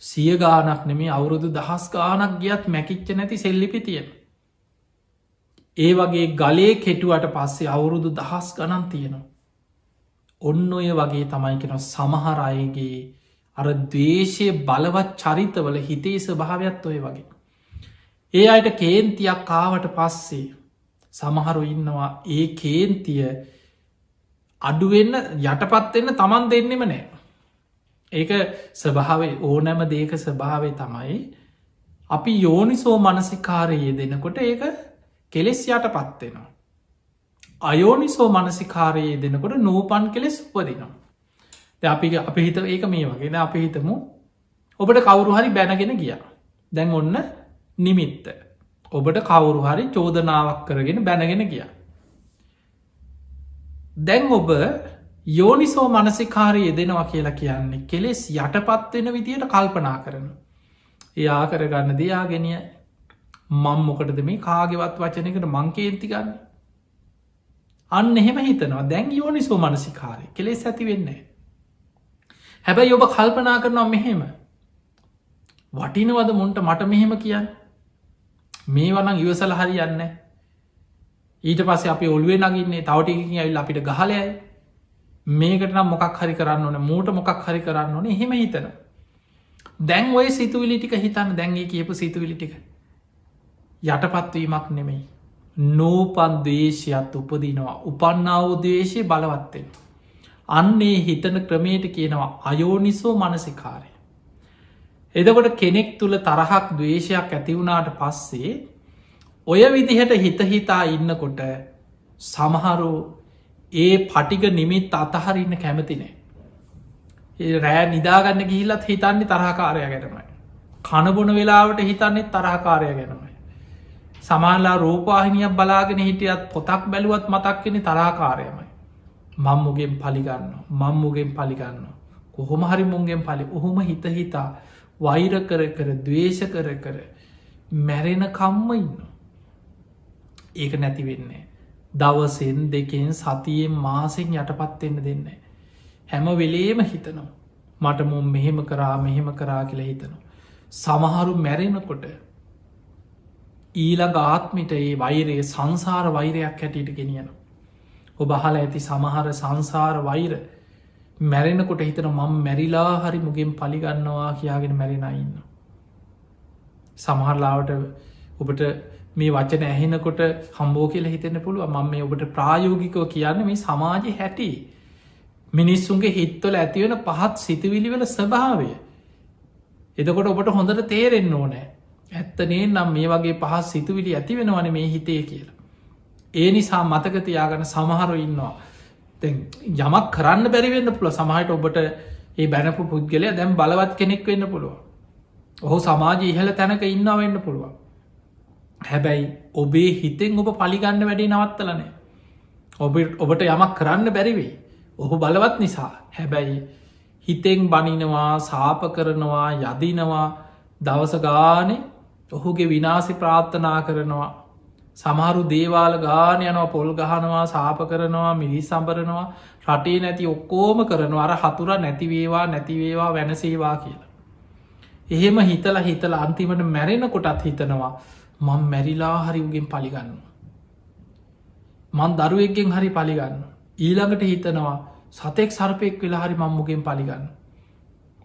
100 ගානක් නෙමේ අවුරුදු දහස් ගානක් ගියත් මැකිච්ච නැති සෙල්ලිපි තියෙන. ඒ වගේ ගලේ කෙටුවට පස්සේ අවුරුදු දහස් ගණන් තියෙනවා. ඔන්න ඔය වගේ තමයි කෙන සමහර අයගේ අර දවේශය බලවත් චරිතවල හිතේ ස්වභාවයක් ඔය වගේ. ඒ අයට කේන්තියක් කාවට පස්සේ සමහරු ඉන්නවා ඒ කේන්තිය අඩුවෙන්න යටපත්වෙන්න තමන් දෙන්නෙම නෑ. ඒක ස්වභාවේ ඕනෑම දේක ස්වභාවේ තමයි අපි යෝනිසෝ මනසිකාරයේ දෙනකොට ඒක කෙලෙස් යට පත්වෙනවා. අයෝනිසෝ මනසිකාරයේ දෙනකොට නූපන් කෙලෙස් උපදිනවා. අපි හිත ඒක මේ වගේ අපි හිතමු ඔබට කවුරු හරි බැනගෙන ගිය. දැන් ඔන්න නිමිත්ත. ඔබට කවුරු හරි චෝදනාවක් කරගෙන බැනගෙන ගිය. දැන් ඔබ යෝනිසෝ මනසිකාරයේ දෙනවා කියලා කියන්නේ කෙලෙස් යටපත්වෙන විදියට කල්පනා කරන. එයා කරගන්න දෙයාගෙනිය මං මොකටද මේ කාගෙවත් වචනකට මංකේන්ති ගන්න. අන්න එහෙම හිතනවා දැන් යෝනිසෝ මනසිකාරය කෙලෙස් ඇති වෙන්නේ. හැබැයි ඔබ කල්පනා කරනවා මෙහෙම වටිනවද මුන්ට මට මෙහෙම කියන්න මේ වනං ඉවසල හරියන්න ඊට පස්සේ අපි ඔළුවේ නගින්නේ තවටිකින් ඇවිල් අපිට ගහලයයි මේකට නම් මොකක් හරි කරන්න ඕන මූට මොකක් හරි කරන්න ඕන එහෙම හිතන දැන් ඔය සිතුවිලි ටික හිතන්න දැන්ගේ කියපු සිතුවිලි ටික යටපත්වීමක් නෙමෙයි නූපන් දේශයත් උපදිනවා උපන්නාවදේශය බලවත්තෙන් අන්නේ හිතන ක්‍රමයට කියනවා අයෝනිසෝ මනසිකාරය. එදකොට කෙනෙක් තුළ තරහක් දවේශයක් ඇතිවුණාට පස්සේ ඔය විදිහට හිතහිතා ඉන්නකොට සමහරු ඒ පටික නිමිත් අතහරන්න කැමතිනේ. රෑ නිදාගන්න ගිහිල්ලත් හිතන්නේ තරහකාරය ගැනමයි. කණබොන වෙලාවට හිතන්නේ තරහකාරය ගැනමයි. සමාලා රූපාහිනියක් බලාගෙන හිටියත් පොතක් බැලුවත් මතක්කෙන තරහකාරයමයි. මංමුගෙන් පලිගන්න මංමුගෙන් පලිගන්න කොහොම හරි මුන්ගෙන් පලි ඔහොම හිත හිතා වෛර කර කර දවේශ කර කර මැරෙන කම්ම ඉන්න. ඒක නැතිවෙන්නේ. දවසෙන් දෙකෙන් සතියෙන් මාසෙන් යටපත්වෙන්න දෙන්න. හැම වෙලේම හිතනවා මට මුම් මෙහෙම මෙහෙම කරා කියලා හිතනවා. සමහරු මැරෙනකොට ඊළඟ ආත්මිට ඒ වෛරයේ සංසාර වෛරයක් හැටියට ගෙනියනවා. ඔබ අහල ඇති සමහර සංසාර වෛර මැරෙනකොට හිතන මං මැරිලා හරි මුගෙන් පලිගන්නවා කියාගෙන මැරෙනඉන්න. සමහරලාවට ඔබට මේ වචන ඇහෙනකොට හම්බෝ කියල හිතෙන පුළුව මම මේ ඔබට ප්‍රායෝගිකව කියන්න මේ සමාජය හැටි මිනිස්සුන්ගේ හිත්වල ඇතිවෙන පහත් සිතවිලිවල ස්වභාවය. එතකොට ඔබට හොඳට තේරෙන්න ඕනෑ ඇත්තනේ නම් මේ වගේ පහත් සිතුවිලි ඇතිවෙනවන මේ හිතේ කියලා. ඒ නිසා මතකතියාගන සමහරු ඉන්නවා යමක් කරන්න බැරිවෙන්න පුළ සමහට ඔබට ඒ බැනපු පුද්ගලය දැම් බලවත් කෙනෙක් වෙන්න පුළුව. ඔහු සමාජ ඉහල තැනක ඉන්න වෙන්න පුළුවන්. හැබැයි ඔබේ හිතෙන් ඔබ පලිගන්න වැඩි නවත්තලනේ. ඔබට යමක් කරන්න බැරිවේ. ඔහු බලවත් නිසා හැබැයි හිතෙන් බනිනවා සාප කරනවා යදිනවා දවස ගානෙ ඔහුගේ විනාසි ප්‍රාර්ථනා කරනවා. සමහරු දේවාල ගාන යනවා පොල් ගහනවා සාප කරනවා මිලි සම්බරනවා රටේ නැති ඔක්කෝම කරනවා අර හතුර නැතිවේවා නැතිවේවා වෙනසේවා කියලා. එහෙම හිතලා හිතලා අන්තිමට මැරෙන කොටත් හිතනවා මං මැරිලා හරි උගෙන් පලිගන්න. මං දරුවෙක්ගෙන් හරි පලිගන්න. ඊළඟට හිතනවා සතෙක් සර්පයෙක් වෙලා හරි මංමුගෙන් පලිගන්න.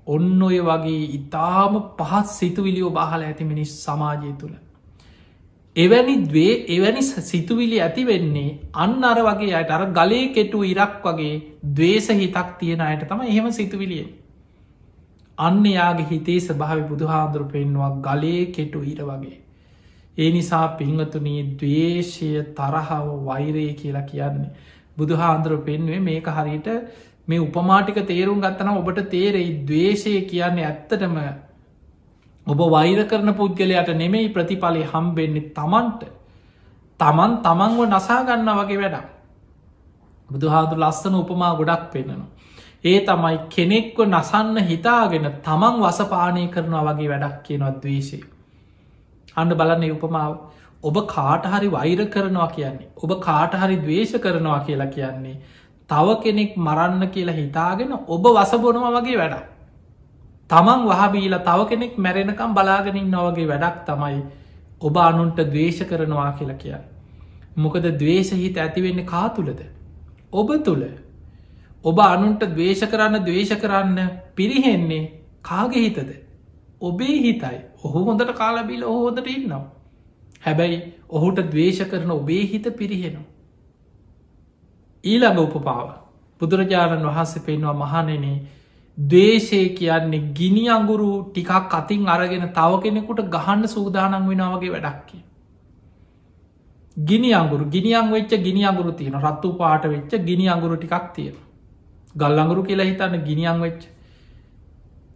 ඔන්න ඔය වගේ ඉතාම පහත් සිතුවිලියෝ බහල ඇති මිනිස් සමාජය තුළ. එවැනි සිතුවිලි ඇති වෙන්නේ අන්න අර වගේ අයට අර ගලේ කෙටු ඉරක් වගේ දවේශ හිතක් තියෙන අයට තම එහෙම සිතුවිලිය. අන්න යාගේ හිතේ ස්භාව බුදුහාදුරු පෙන්වා ගලේ කෙටු ඉර වගේ. ඒ නිසා පිංහතුනී දවේශය තරහාව වෛරය කියලා කියන්නේ. බුදුහාන්දුරු පෙන්වේ මේක හරියට මේ උපමාටික තේරුම් ගත්තන ඔබට තේරෙයි දවේශය කියන්නේ ඇත්තටම ඔබ වෛර කරන පුද්ගලයට නෙමෙයි ප්‍රතිඵලය හම්බෙන්නේ තමන්ට තමන්ව නසාගන්න වගේ වැඩක්. බුදුහාදුර ලස්සන උපමා ගොඩක් පෙන්න්නනවා. ඒ තමයි කෙනෙක්ව නසන්න හිතාගෙන තමන් වසපානය කරනවා වගේ වැඩක් කියනවත් දවේශය. අන්න බලන්න උපමාව ඔබ කාටහරි වෛර කරනවා කියන්නේ ඔබ කාටහරි දවේශ කරනවා කියලා කියන්නේ තව කෙනෙක් මරන්න කියලා හිතාගෙන ඔබ වසබොනවා වගේ වැඩක්. තමන් වහබීලා තව කෙනෙක් මැරෙනකම් බලාගෙනින් නොවගේ වැඩක් තමයි ඔබ අනුන්ට දවේශ කරනවා කියලා කියන්න. මොකද දවේශ හිත ඇතිවෙන්නේ කා තුළද. ඔබ තුළ ඔබ අනුන්ට දවේශ කරන්න පිරිහෙන්නේ කාගේ හිතද. ඔබේ හිතයි ඔහු හොඳට කාලබිල හෝදට ඉන්නවා. හැබැයි ඔහුට දවේශ කරන ඔබේ හිත පිරිහෙනවා. ඊළඟ උපපාව බුදුරජාණන් වහන්සේ පෙන්වා මහනෙනේ දවේශය කියන්නේ ගිනි අඟුරු ටිකක් අතින් අරගෙන තව කෙනෙකුට ගහන්න සූදානන් වෙනවගේ වැඩක්කි. ගිනි අඟුරු ගිනිියන් වෙච්ච ගිනි අඟුරු තියෙන රත්තු පාට වෙච්ච ගිනි අඟුරු ටිකක් තියෙන ගල් අඟුරු කියලා හිතන්න ගිනිියන් වෙච්ච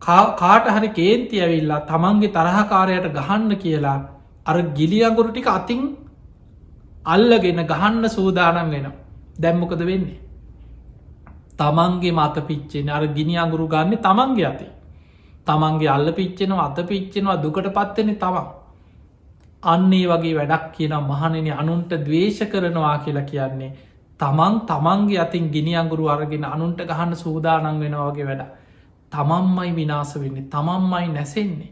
කාට හරි කේන්ති ඇවිල්ලා තමන්ගේ තරහකාරයට ගහන්න කියලා අර ගිලි අඟුරු ටික අතින් අල්ලගෙන ගහන්න සූදානම් වෙන දැම්මොකද වෙන්නේ. තමන්ගේ මත පිච්චෙන අර ගිනි අඟුරු ගන්න තමන්ගේ අති තමන්ගේ අල්ල පිච්චෙනවා අත පිච්චෙනවා දුකට පත්වෙන තමන් අන්නේ වගේ වැඩක් කියන මහනෙන අනුන්ට දවේශ කරනවා කියලා කියන්නේ තමන්ගේ අතින් ගිනි අඟුරු අරගෙන අනුන්ට ගහන්න සූදානන් වෙනවාගේ වැඩ තමන්මයි විනාස වෙන්නේ තමන්මයි නැසෙන්නේ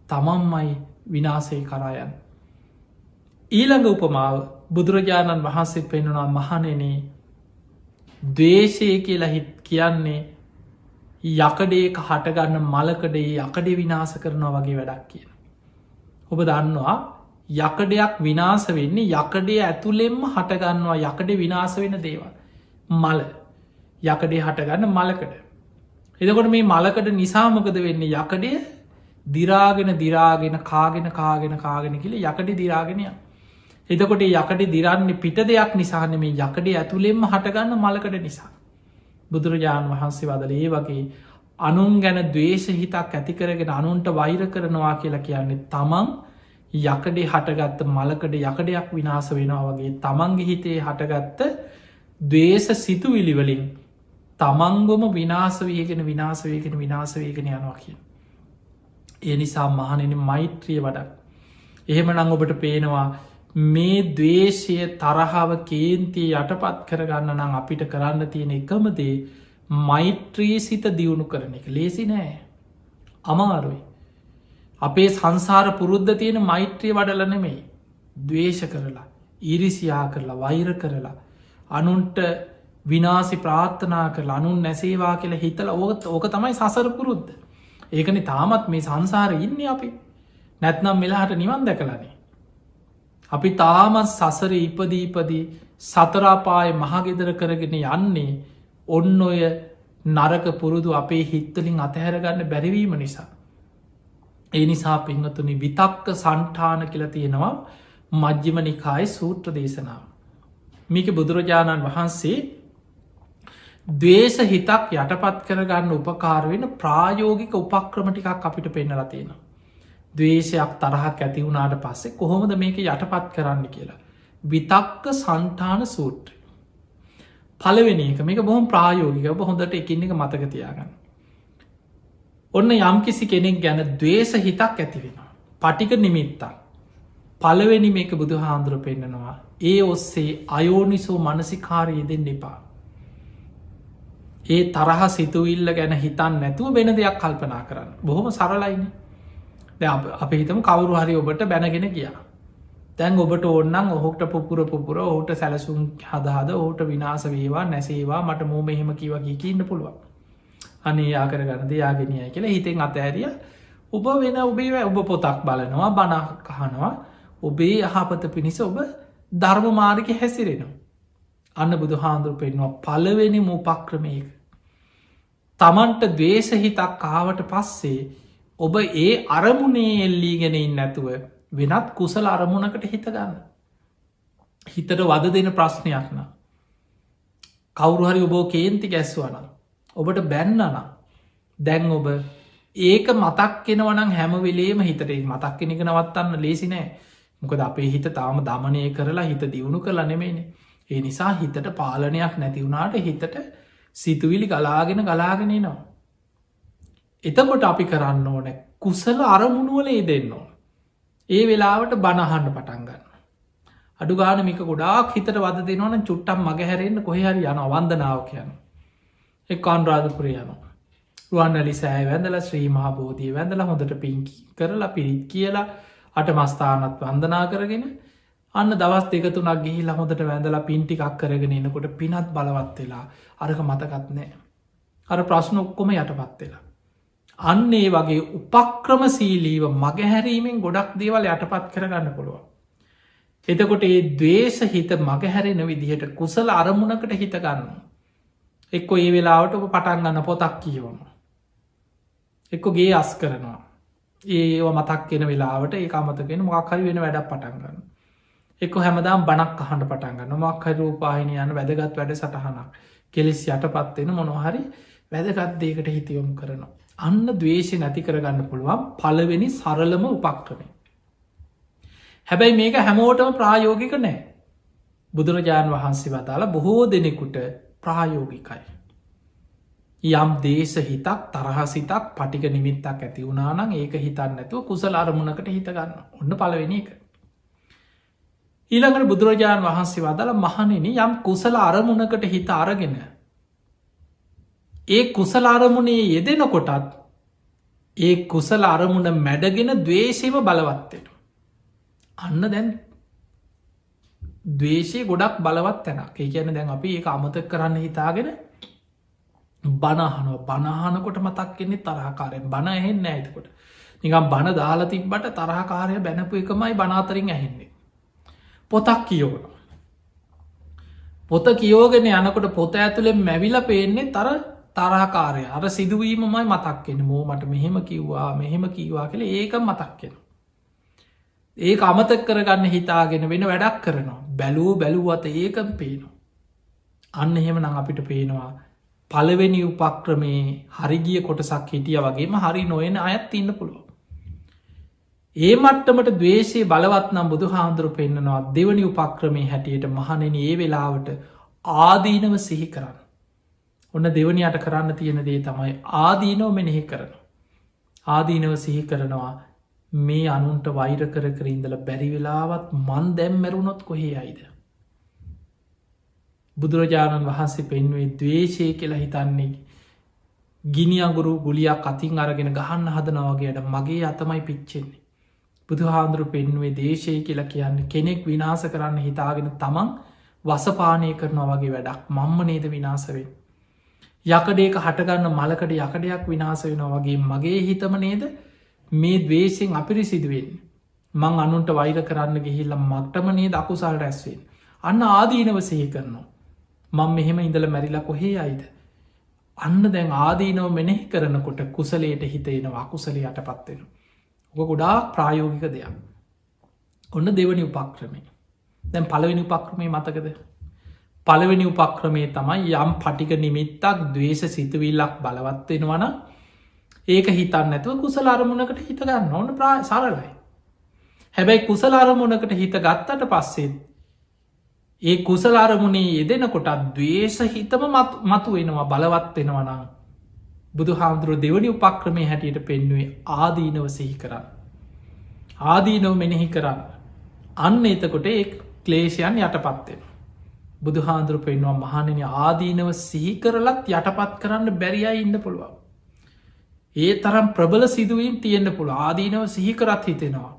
තමන්මයි විනාසය කරායන්. ඊළඟ උපමාව බුදුරජාණන් වහන්සේ පෙන්නුනා මහනෙනේ දවේශය කියලා හිත් කියන්නේ යකඩේක හටගන්න මලකඩේ යකඩේ විනාස කරනවා වගේ වැඩක් කියන. ඔබ දන්නවා යකඩයක් විනාස වෙන්නේ යකඩේ ඇතුළෙෙම හටගන්නවා යකඩ විනාස වෙන දේවල් මල යකඩේ හටගන්න මලකඩ. එදකොට මේ මලකඩ නිසාමකද වෙන්නේ යකඩය දිරාගෙන කාගෙන කියල යකඩ දිරාගෙනය. එදකොට යකඩ දිරන්නේ පිට දෙයක් නිසාන මේ යකඩේ ඇතුළෙෙම හටගන්න මලකඩ නිසා. බුදුරජාණන් වහන්සේ වදල ඒ වගේ අනුන් ගැන දවේශ හිතක් ඇතිකරගෙන අනුන්ට වෛර කරනවා කියලා කියන්නේ තමන් යකඩේ හටගත්ත මලකඩ යකඩයක් විනාස වෙනවා වගේ තමන්ගේ හිතේ හටගත්ත දවේශ සිතුවිලිවලින් තමන්ගොම විනාසවයගෙන විනාසවයගෙන යනවා කිය. ඒ නිසා මහනෙන මෛත්‍රිය වඩක්. එහෙම නං ඔබට පේනවා මේ දවේශය තරහාව කේන්තිය යටපත් කරගන්න නම් අපිට කරන්න තියෙන එකමදේ මෛත්‍රී සිත දියුණු කරන එක ලේසි නෑ අමාරුයි. අපේ සංසාර පුරුද්ධ තියෙන මෛත්‍රී වඩල නෙමෙයි දවේශ කරලා ඉරිසියා කරලා වෛර කරලා අනුන්ට විනාසි ප්‍රාර්ථනා කරලා අනුන් නැසේවා කියලා හිතල ඕක තමයි සසර පුරුද්ධ. ඒකන තාමත් මේ සංසාර ඉන්න අපි නැත්නම් මෙලාහට නිවන් දැකලනේ. අපි තාමත් සසර ඉපදීපදී සතරාපාය මහගෙදර කරගෙන යන්නේ ඔන්න ඔය නරක පුරුදු අපේ හිත්තලින් අතහැරගන්න බැරිවීම නිසා. ඒ නිසා පිංහතුනි විතක්ක සන්ටාන කියල තියෙනවා මජ්්‍යම නිකාය සූත්‍ර දේශනාව. මේක බුදුරජාණන් වහන්සේ දවේශ හිතක් යටපත් කරගන්න උපකාරවෙන ප්‍රායෝගික උපක්‍රම ටිකක් අපිට පෙන්නල තියෙන. දවේශයක් තරහක් ඇති වුණාට පස්සේ කොහොමද මේක යටපත් කරන්න කියලා. විතක්ක සන්ටාන සූත්‍ර. පලවෙනි එක මේක බොහොම ප්‍රායෝගික හොඳට එකින් එක මතකතියාගන්න. ඔන්න යම්කිසි කෙනෙක් ගැන දවේශ හිතක් ඇති වෙනවා. පටික නිමිත්තක්. පලවෙනි මේක බුදු හාන්දුර පෙන්න්නනවා. ඒ ඔස්සේ අයෝනිසෝ මනසිකාරයේ දෙන්න එපා. ඒ තරහ සිතුවිල්ල ගැන හිතන් නැතුව වෙන දෙයක් කල්පනා කරන්න බොහොම සරලයින. අප හිතම කවරු හරි ඔබට බැනගෙන ගියා. තැන් ඔබට ඔන්නන් ඔහොට පුපුර ඔහුට සැලසුම් හදහද ඔහුට විනාස වේවා නැසේවා මට මෝම එහෙම කිව කියන්න පුළුවන්. අනේ යාකර ගන්න දෙයාගෙනයයි කියලා හිතෙන් අතෑරිය ඔබ වෙන ඔබේ ඔබ පොතක් බලනවා බණ කහනවා ඔබේ යහපත පිණිස ඔබ ධර්ම මාර්ගය හැසිරෙනවා. අන්න බුදු හාමුදුරු පෙන්වා පළවෙනි උපක්‍රමයක. තමන්ට දවේශ හිතක් කාවට පස්සේ ඔබ ඒ අරමුණේ එල්ලීගෙනයින් නැතුව වෙනත් කුසල අරමුණකට හිතගන්න. හිතට වද දෙන ප්‍රශ්නයක්න. කවුරුහරි ඔබෝ කේන්ති ගැස්වන. ඔබට බැන්නන දැන් ඔබ ඒක මතක්කෙනවනම් හැමවෙලේම හිතට මතක් කෙනෙක නවත්තන්න ලේසි නෑ. මොකද අපේ හිත තාම දමනය කරලා හිත දියුණු කළ නෙමේනේ. ඒ නිසා හිතට පාලනයක් නැතිවුණට හිතට සිතුවිලි ගලාගෙන ගලාගෙනනවා. එතකොට අපි කරන්න ඕන කුසල අරමුණුවල ඒ දෙන්න ඕන. ඒ වෙලාවට බණහන්න පටන්ගන්න. අඩුගානමික ගොඩාක් හිතට වද දෙනවන චුට්ටම් මගහැරෙන්න්න කොහහරි යන වන්දනාව කියන. එක් අන්රාධපුර යනවා. රුවන්නලි සෑ වැඳල ශ්‍රී මහා බෝධිය වැඳල හොඳට පින්කි කරලා පිරිත් කියලා අට මස්ථානත් වන්දනා කරගෙන අන්න දවස් දෙකතුනක් ගිහිලා හොඳට වැඳලා පින්ටිකක් කරගෙන එනකොට පිනත් බලවත් වෙලා අරක මතකත් නෑ. අර ප්‍රශ්න ඔක්කොම යටපත් වෙලා. අන්න ඒ වගේ උපක්‍රමසීලීව මගහැරීමෙන් ගොඩක් දේවල් යටපත් කරගන්න පුළුවන්. එතකොට ඒ දවේශ හිත මගහැරෙන විදිහට කුසල අරමුණකට හිතගන්න. එක්කො ඒ වෙලාවට ඔබ පටන්ගන්න පොතක් කියවන. එක්කොගේ අස් කරනවා. ඒ මතක් කෙන වෙලාවට ඒ අමතගෙන මොක්හරි වෙන වැඩක් පටන්ගන්න. එක්ක හැමදාම් බණක් අහන්ට පටන්ගන්න මක්හරි රූපාහිනයන වැදගත් වැඩ සටහනක් කෙලෙස් යටපත්වෙන මොනොහරි වැදගත් දේකට හිතියොම් කරනවා. අන්න දවේශය නැති කරගන්න පුළුවන් පළවෙනි සරලම උපක්‍රමය. හැබැයි මේක හැමෝටම ප්‍රායෝගික නෑ. බුදුරජාණන් වහන්සේ වදාළ බොහෝ දෙනෙකුට ප්‍රායෝගිකයි. යම් දේශ හිතක් තරහසිතක් පටික නිමිත්තක් ඇති වුණනම් ඒක හිතන්න නැතුව කුසල අරමුණකට හිතගන්න ඔන්න පලවෙනි එක. ඊළඟට බුදුරජාණන් වහන්සේ වදල මහනෙන යම් කුසල අරමුණකට හිත අරගෙන. ඒ කුසල අරමුණේ යෙදෙනකොටත් ඒ කුසල අරමුණ මැඩගෙන දවේශීම බලවත්තෙන. අන්න දැන් දවේශය ගොඩක් බලවත් තැනක් ඒ කියන දැන් අපි ඒ අමතක කරන්න හිතාගෙන බණහනුව බණහනකොට මතක් කෙන්නේ තරහකාරයෙන් බණ එහෙන්න ඇතකොට නිකම් බණ දාලා තිබ්බට තරහකාරය බැනපු එකමයි බනාතරින් ඇහෙන්නේ. පොතක් කියෝන. පොත කියෝගෙන යනකොට පොත ඇතුළෙන් මැවිල පේන්නේ තරහකාරය අර සිදුවීමමයි මතක්කෙන මෝ මට මෙහෙම කිව්වා මෙහෙම කීවා කියල ඒක මතක්කෙන. ඒ අමතක් කරගන්න හිතාගෙන වෙන වැඩක් කරනවා බැලූ බැලූවත ඒකම් පේනවා. අන්න එහෙම නං අපිට පේනවා පළවෙනි උපක්‍රමේ හරිගිය කොටසක් හිටිය වගේම හරි නොයන අයත් ඉන්න පුළුව. ඒ මට්ටමට දවේශයේ බලවත් නම් බුදු හාමුදුරු පෙන්න්නනවා දෙවනි උපක්‍රමේ හැටියට මහනෙන ඒ වෙලාවට ආදීනව සිහි කරන්න. ඔන්න දෙවනියට කරන්න තියෙන දේ තමයි ආදීනව මෙනෙහි කරන. ආදීනව සිහි කරනවා මේ අනුන්ට වෛර කර ඉඳල බැරිවෙලාවත් මන් දැම් මැරුණොත් කොහේ අයිද. බුදුරජාණන් වහන්සේ පෙන්වේ දවේශය කියලා හිතන්නේ ගිනි අගුරු ගුලියක් අතින් අරගෙන ගහන්න හදනවාගේයට මගේ අතමයි පිච්චෙන්නේ. බුදු හාන්දුරු පෙන්වේ දේශය කියලා කියන්න කෙනෙක් විනාස කරන්න හිතාගෙන තමන් වසපානය කරනවා වගේ වැඩක් මම්ම නේද විනාසවෙන්. යකඩේක හටගන්න මලකට යකඩයක් විනාස වෙනවා වගේ මගේ හිතම නේද මේ දවේශයෙන් අපිරි සිදුවෙන් මං අනුන්ට වෛර කරන්න ගිහිල්ල මක්ටම නේ දකුසල් රැස්වෙන්. අන්න ආදීනව සහි කරනවා. මං මෙහෙම ඉඳල මැරිලා කොහේ අයිද. අන්න දැන් ආදීනව මෙනෙහි කරනකොට කුසලයට හිතෙනවා කුසල යට පත්වෙන. ඔක ගොඩා ප්‍රායෝගික දෙයක්. ඔන්න දෙවනි උපක්‍රමය. දැන් පළවෙනි උපක්‍රමය මතකද. පළවෙනි උපක්‍රමය තමයි යම් පටික නිමිත්තක් දවේශ සිතුවිල්ලක් බලවත්වෙනවන ඒක හිතන්න ඇතුව කුසල අරමුණකට හිතගන්න ඕන ප්‍රා සරලයි. හැබැයි කුසල අරමුණකට හිත ගත්තට පස්සෙත් ඒ කුසල අරමුණේ යෙදෙනකොට දවේශ හිතම මතු වෙනවා බලවත් වෙනවනම් බුදු හාමුදුරුව දෙවනි උපක්‍රමය හැටියට පෙන්නුවේ ආදීනව සිහි කරන්න. ආදීනව මෙනෙහි කරන්න. අන්න එතකොට ඒ ක්ලේෂයන් යටපත්වෙන. බුදු හාන්දුරු පෙන්වා මහණෙන ආදීනව සිහි කරලත් යටපත් කරන්න බැරියයි ඉන්න පුළුවන්. ඒ තරම් ප්‍රබල සිදුවීම් තියෙන්න්න පුළ ආදීනව සිහිකරත් හිතෙනවා.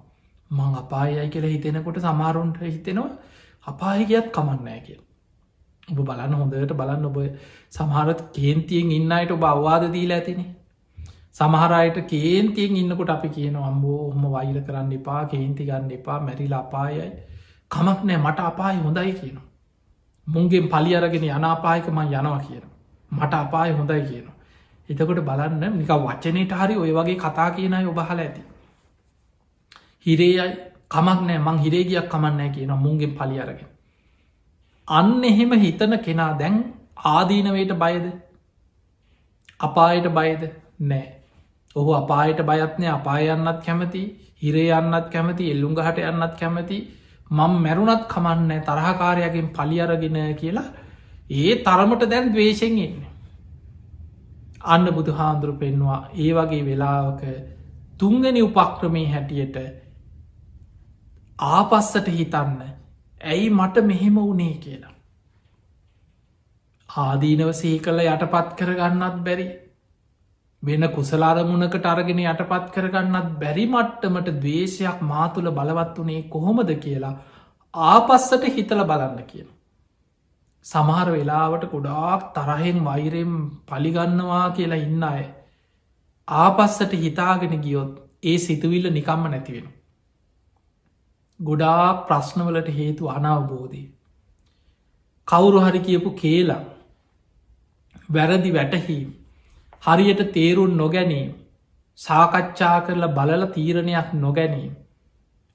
මං අපායයි කියල හිතෙනකොට සමාරුන්ට හිතෙනවා අපාහිගත් කමන්නෑ කිය. ඔබ බලන්න හොඳට බලන්න ඔබ සමහරත් කේන්තියෙන් ඉන්න අයට ඔබ අවවාද දීලා ඇතිනේ. සමහරයට කේන්තියෙන් ඉන්නකොට අපි කියන අම්බෝ හොම වෛර කරන්න එපා කේන්ති ගන්න එපා මැරිලා අපායයි කමක් නෑ මට අපාය හොඳයි කියනවා. මුන්ගෙන් පලි අරගෙන යන අපායකම යනවා කියන. මට අපාය හොඳයි කියනවා. එතකොට බලන්න නික වචනයට හරි ඔය වගේ කතා කියනයි ඔබහල ඇති. හිරේයයි කමක් නෑ මං හිරේගයක් කමන්නෑ කියන මුන්ගෙන් පලි අරගෙන. අන්න එහෙම හිතන කෙනා දැන් ආදීනවයට බයද අපායට බයද නෑ. ඔහු අපායට බයත්නය අපායන්නත් කැමති හිරේ යන්නත් කැමති එල්ලුම්ගහට යන්නත් කැමති මං මැරුණත් කමන්න තරහකාරයගෙන් පලි අරගෙන කියලා ඒ තරමට දැන් දවේශෙන් ඉන්න. අන්න බුදු හාන්දුරු පෙන්වා ඒ වගේ වෙලාවක තුංගනි උපක්‍රමේ හැටියට ආපස්සට හිතන්න ඇයි මට මෙහෙම වුණේ කියලා. ආදීනව සහි කළ යටපත් කරගන්නත් බැරි වෙන කුසලාරමුණකට අරගෙන යටපත් කරගන්නත් බැරි මට්ටමට දවේශයක් මාතුළ බලවත් වනේ කොහොමද කියලා ආපස්සට හිතල බලන්න කියන. සමහර වෙලාවට ගොඩාක් තරහෙන් වෛරෙන් පලිගන්නවා කියලා ඉන්න අය ආපස්සට හිතාගෙන ගියොත් ඒ සිතුවිල්ල නිකම්ම නැතිවෙන. ගොඩා ප්‍රශ්නවලට හේතු අනවබෝධී. කවුරු හරි කියපු කියලා වැරදි වැටහීම් හරියට තේරුන් නොගැනීම් සාකච්ඡා කරලා බලල තීරණයක් නොගැනීම්.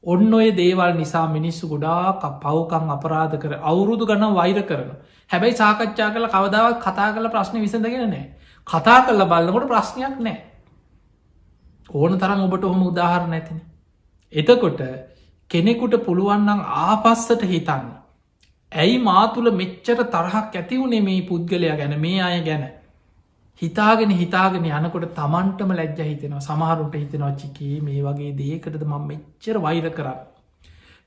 ඔන්න ඔය දේවල් නිසා මිනිස්සු ගොඩාක් පවකං අපරාධ කර අවුරුදු ගන්න වෛර කරන. හැබැයි සාකච්ඡා කල කවදාවක් කතා කල ප්‍රශ්න විසඳගෙන නෑ. කතා කල්ල බලන්නකොට ප්‍රශ්නයක් නෑ. ඕන තරම් ඔබට ඔහොම උදාහර නැතින. එතකොට කෙනෙකුට පුළුවන්නන් ආපස්සට හිතන්න. ඇයි මාතුළ මෙච්චර තරහක් ඇතිවුණේ මේ පුද්ගලයා ගැන මේ අය ගැන. හිතාගෙන හිතාගෙන යනකොට තමන්ටම ලැජ්ජ හිතෙනවා සමහරුන්ට හිතෙනවා චිකේ මේ වගේ දේකටද මං මෙච්චර වෛර කරන්න.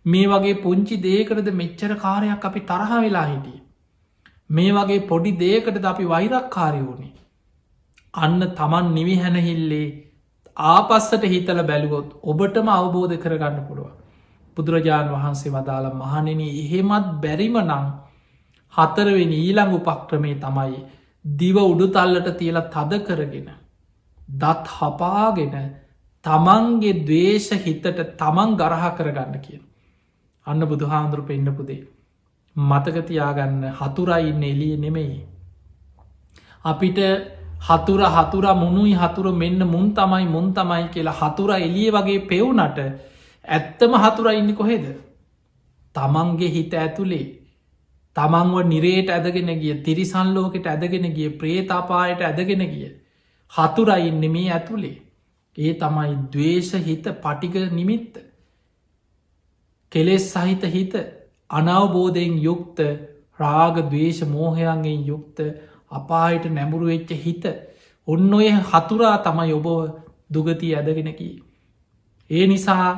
මේ වගේ පුංචි දේකටද මෙච්චර කාරයක් අපි තරහ වෙලා හිටිය. මේ වගේ පොඩි දේකටද අපි වෛරක් කාරයෝනේ. අන්න තමන් නිවි හැනහිල්ලේ ආපස්සට හිතල බැලුවොත් ඔබටම අවබෝධ කරගන්න පුළුව. බුදුරජාණන් වහන්සේ වදාළ මහනෙන එහෙමත් බැරිම නං හතරවෙනි ඊළඟ උපක්‍රමේ තමයි දිව උඩුතල්ලට තියල තද කරගෙන දත් හපාගෙන තමන්ගේ දවේශ හිතට තමන් ගරහ කරගන්න කිය. අන්න බුදුහාන්දුරු පෙන්ඩපුදේ. මතකතියාගන්න හතුරයින්න එලිය නෙමෙයි. අපිට හතුර මුණුයි හතුර මෙන්න මුන් තමයි කියලා හතුර එලිය වගේ පෙවුනට ඇත්තම හතුර ඉන්න කොහෙද. තමන්ගේ හිත ඇතුළේ තමන්ව නිරේට ඇදගෙන ගිය තිරිසන්ලෝකට ඇදගෙන ගිය ප්‍රේතාපායට ඇදගෙන ගිය. හතුරයින්න මේ ඇතුළේ. ඒ තමයි දවේශ හිත පටික නිමිත්ත. කෙලෙස් සහිත හිත අනවබෝධයෙන් යුක්ත රාග දවේශ මෝහයන්ගෙන් යුක්ත අපායට නැමුරු වෙච්ච හිත ඔන්න ඔය හතුරා තමයි ඔබ දුගති ඇදගෙනකි. ඒ නිසා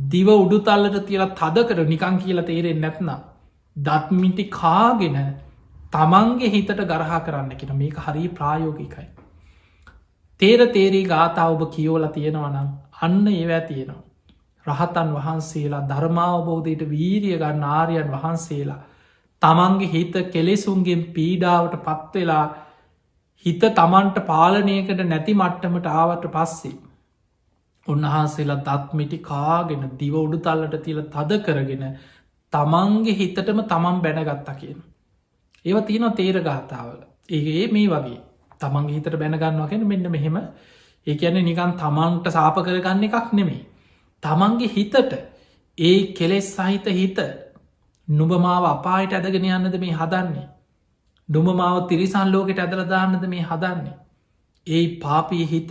දිව උඩුතල්ලට තියලා තද කර නිකං කියලා තේරෙන් නැත්නම්. දත්මිටි කාගෙන තමන්ගේ හිතට ගරහා කරන්න කියෙන මේක හරි ප්‍රායෝගිකයි. තේර තේරී ගාතා ඔබ කියෝල තියෙනවනම් අන්න ඒවැ තියෙනවා. රහතන් වහන්සේලා ධර්මාවබෝධයට වීරිය ගන්න ආරයන් වහන්සේලා තමන්ගේ හිත කෙලෙසුන්ගෙන් පීඩාවට පත්වෙලා හිත තමන්ට පාලනයකට නැති මට්ටමට ආවට පස්සේ. උන්වහන්සේලා දත්මිටි කාගෙන දිව උඩු තල්ලට තිල තද කරගෙන තමන්ගේ හිතටම තමන් බැනගත්තා කියන. ඒව තියෙන තේර ගාථාවල ඒ මේ වගේ තමන්ගේ හිතට බැනගන්නවාගෙන මෙන්න මෙහෙම ඒ ඇන නිකන් තමන්ට සාප කරගන්න එකක් නෙමේ. තමන්ගේ හිතට ඒ කෙලෙස් සහිත හිත නුබමාව අපායට ඇදගෙන යන්නද මේ හදන්නේ. නුබමාව තිරිසන් ලෝකෙට ඇදරදාන්නද මේ හදන්නේ. ඒ පාපී හිත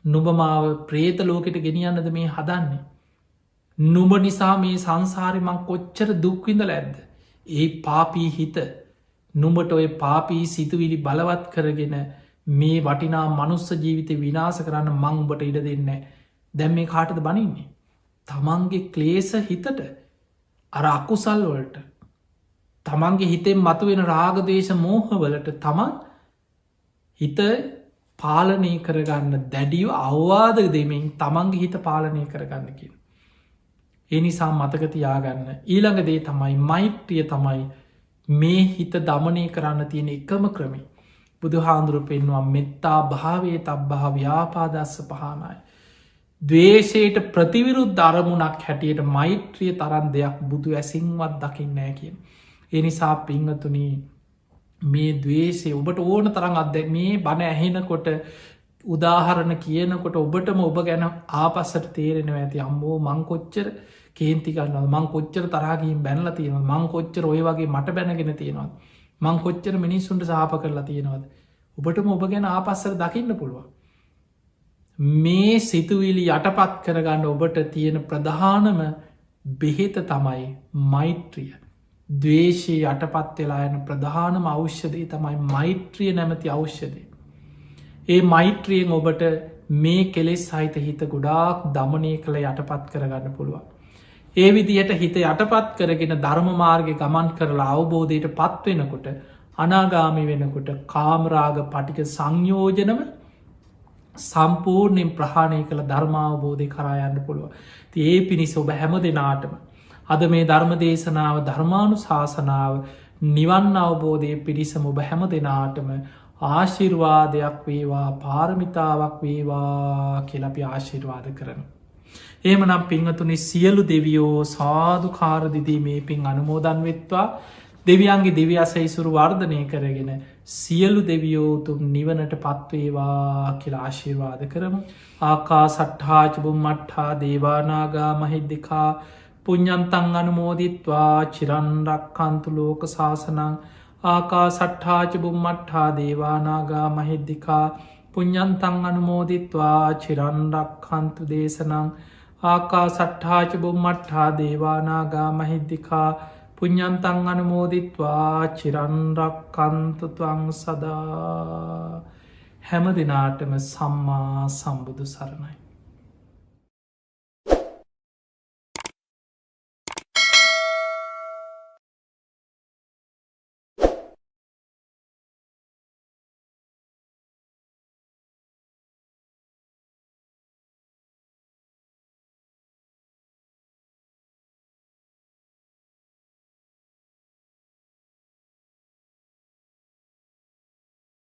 නුබමාව ප්‍රේත ලෝකෙට ගෙනියන්නද මේ හදන්නේ. නුඹ නිසා මේ සංසාරිමං කොච්චර දුක්විඳල ඇද්ද. ඒ පාපී හිත නුඹට ඔය පාපී සිතුවිලි බලවත් කරගෙන මේ වටිනා මනුස්ස ජීවිත විනාස කරන්න මං උඹට ඉඩ දෙන්න දැම් මේ කාටද බනින්නේ. තමන්ගේ ක්ලේස හිතට අර අකුසල් වලට තමන්ගේ හිතෙන් මතුවෙන රාගදේශ මෝහවලට තමන් හිත පාලනය කරගන්න දැඩිව අවවාද දෙමින් තමන්ගේ හිත පාලනය කරගන්න කිය. ඒ නිසා මතකතියාගන්න ඊළඟ දේ තමයි මෛත්‍රිය තමයි මේ හිත දමනය කරන්න තියෙන එකම ක්‍රමේ බුදු හාන්දුරු පෙන්වා මෙත්තා භාවේ තබ්බහ ව්‍යාපාදස්ස පහනයි. දවේශයට ප්‍රතිවිරුද් අරමුණක් හැටියට මෛත්‍රිය තරන් දෙයක් බුදු ඇසින්වත් දකින්නෑ කියෙන්. එනිසා පිංහතුනී මේ දවේශය ඔබට ඕන තරන් අත්ද මේ බණ ඇහෙනකොට උදාහරණ කියනකොට ඔබටම ඔබ ගැන ආපස්සට තේරෙනව ඇති අම්බෝ මංකොච්චර කේන්තිකන්න මං කොච්චර තරහගින් බැනල තියෙන මං කොච්චර ඔය වගේ මට බැනගෙන තියෙනවා මං කොච්චර මිනිස්සුන්ට සාප කරලා තියෙනවද ඔබටම ඔබ ගැන ආපස්සර දකින්න පුළුවන් මේ සිතුවිලි යටපත් කරගන්න ඔබට තියෙන ප්‍රධානම බෙහෙත තමයි මෛත්‍රිය දවේශී යටපත් වෙලා යන ප්‍රධානම අවශ්‍යදේ තමයි මෛත්‍රිය නැමති අවශ්‍යදේ ඒ මෛත්‍රියෙන් ඔබට මේ කෙලෙස් සහිත හිත ගොඩාක් දමනය කළ යටපත් කරගන්න පුළුවන් ඒ විදිහට හිත යටපත් කරගෙන ධර්ම මාර්ග ගමන් කරලා අවබෝධයට පත්වෙනකොට අනාගාමි වෙනකොට කාමරාග පටික සංයෝජනව සම්පූර්ණයෙන් ප්‍රහාණය කළ ධර්මාවබෝධය කරායන්න පුළුව. ඒ පිණිස ඔබ හැම දෙනාටම. අද මේ ධර්ම දේශනාව ධර්මානු ශාසනාව නිවන් අවබෝධය පිරිසම ඔබ හැම දෙනාටම ආශිර්වාදයක් වේවා පාරමිතාවක් වේවා කියලපි ආශිර්වාද කරන. ඒමනම් පිංහතුනි සියලු දෙවියෝ සාධකාරදිදී මේ පින් අනුමෝදන් වෙත්වා දෙවියන්ගේ දෙවි අසයිසුරු වර්ධනය කරගෙන සියලු දෙවියෝතුම් නිවනට පත්වේවා කියලා ආශිර්වාද කරම ආකා සට්හාචබුම් මට්හා දේවානාගා මහිද්දිකා පුඤ්ඥන්තන් අනුමෝදිත්වා චිරන්රක් කන්තු ලෝක ශාසනං ආකා සට්හාචබුම් මට්හා දේවානාගා මහිද්දිකා පුඤ්ඥන්තන් අනුමෝදිත්වා චිරන්රක් කන්තු දේශනං ආකා සට්හාච බුම්මට්හා දේවානාගා මහිද්දිකා පුඤ්ඥන්තන් අනුමෝදිත්වා චිරන්රක් කන්තුතුවං සදා හැම දෙනාටම සම්මා සම්බුදු සරණයි.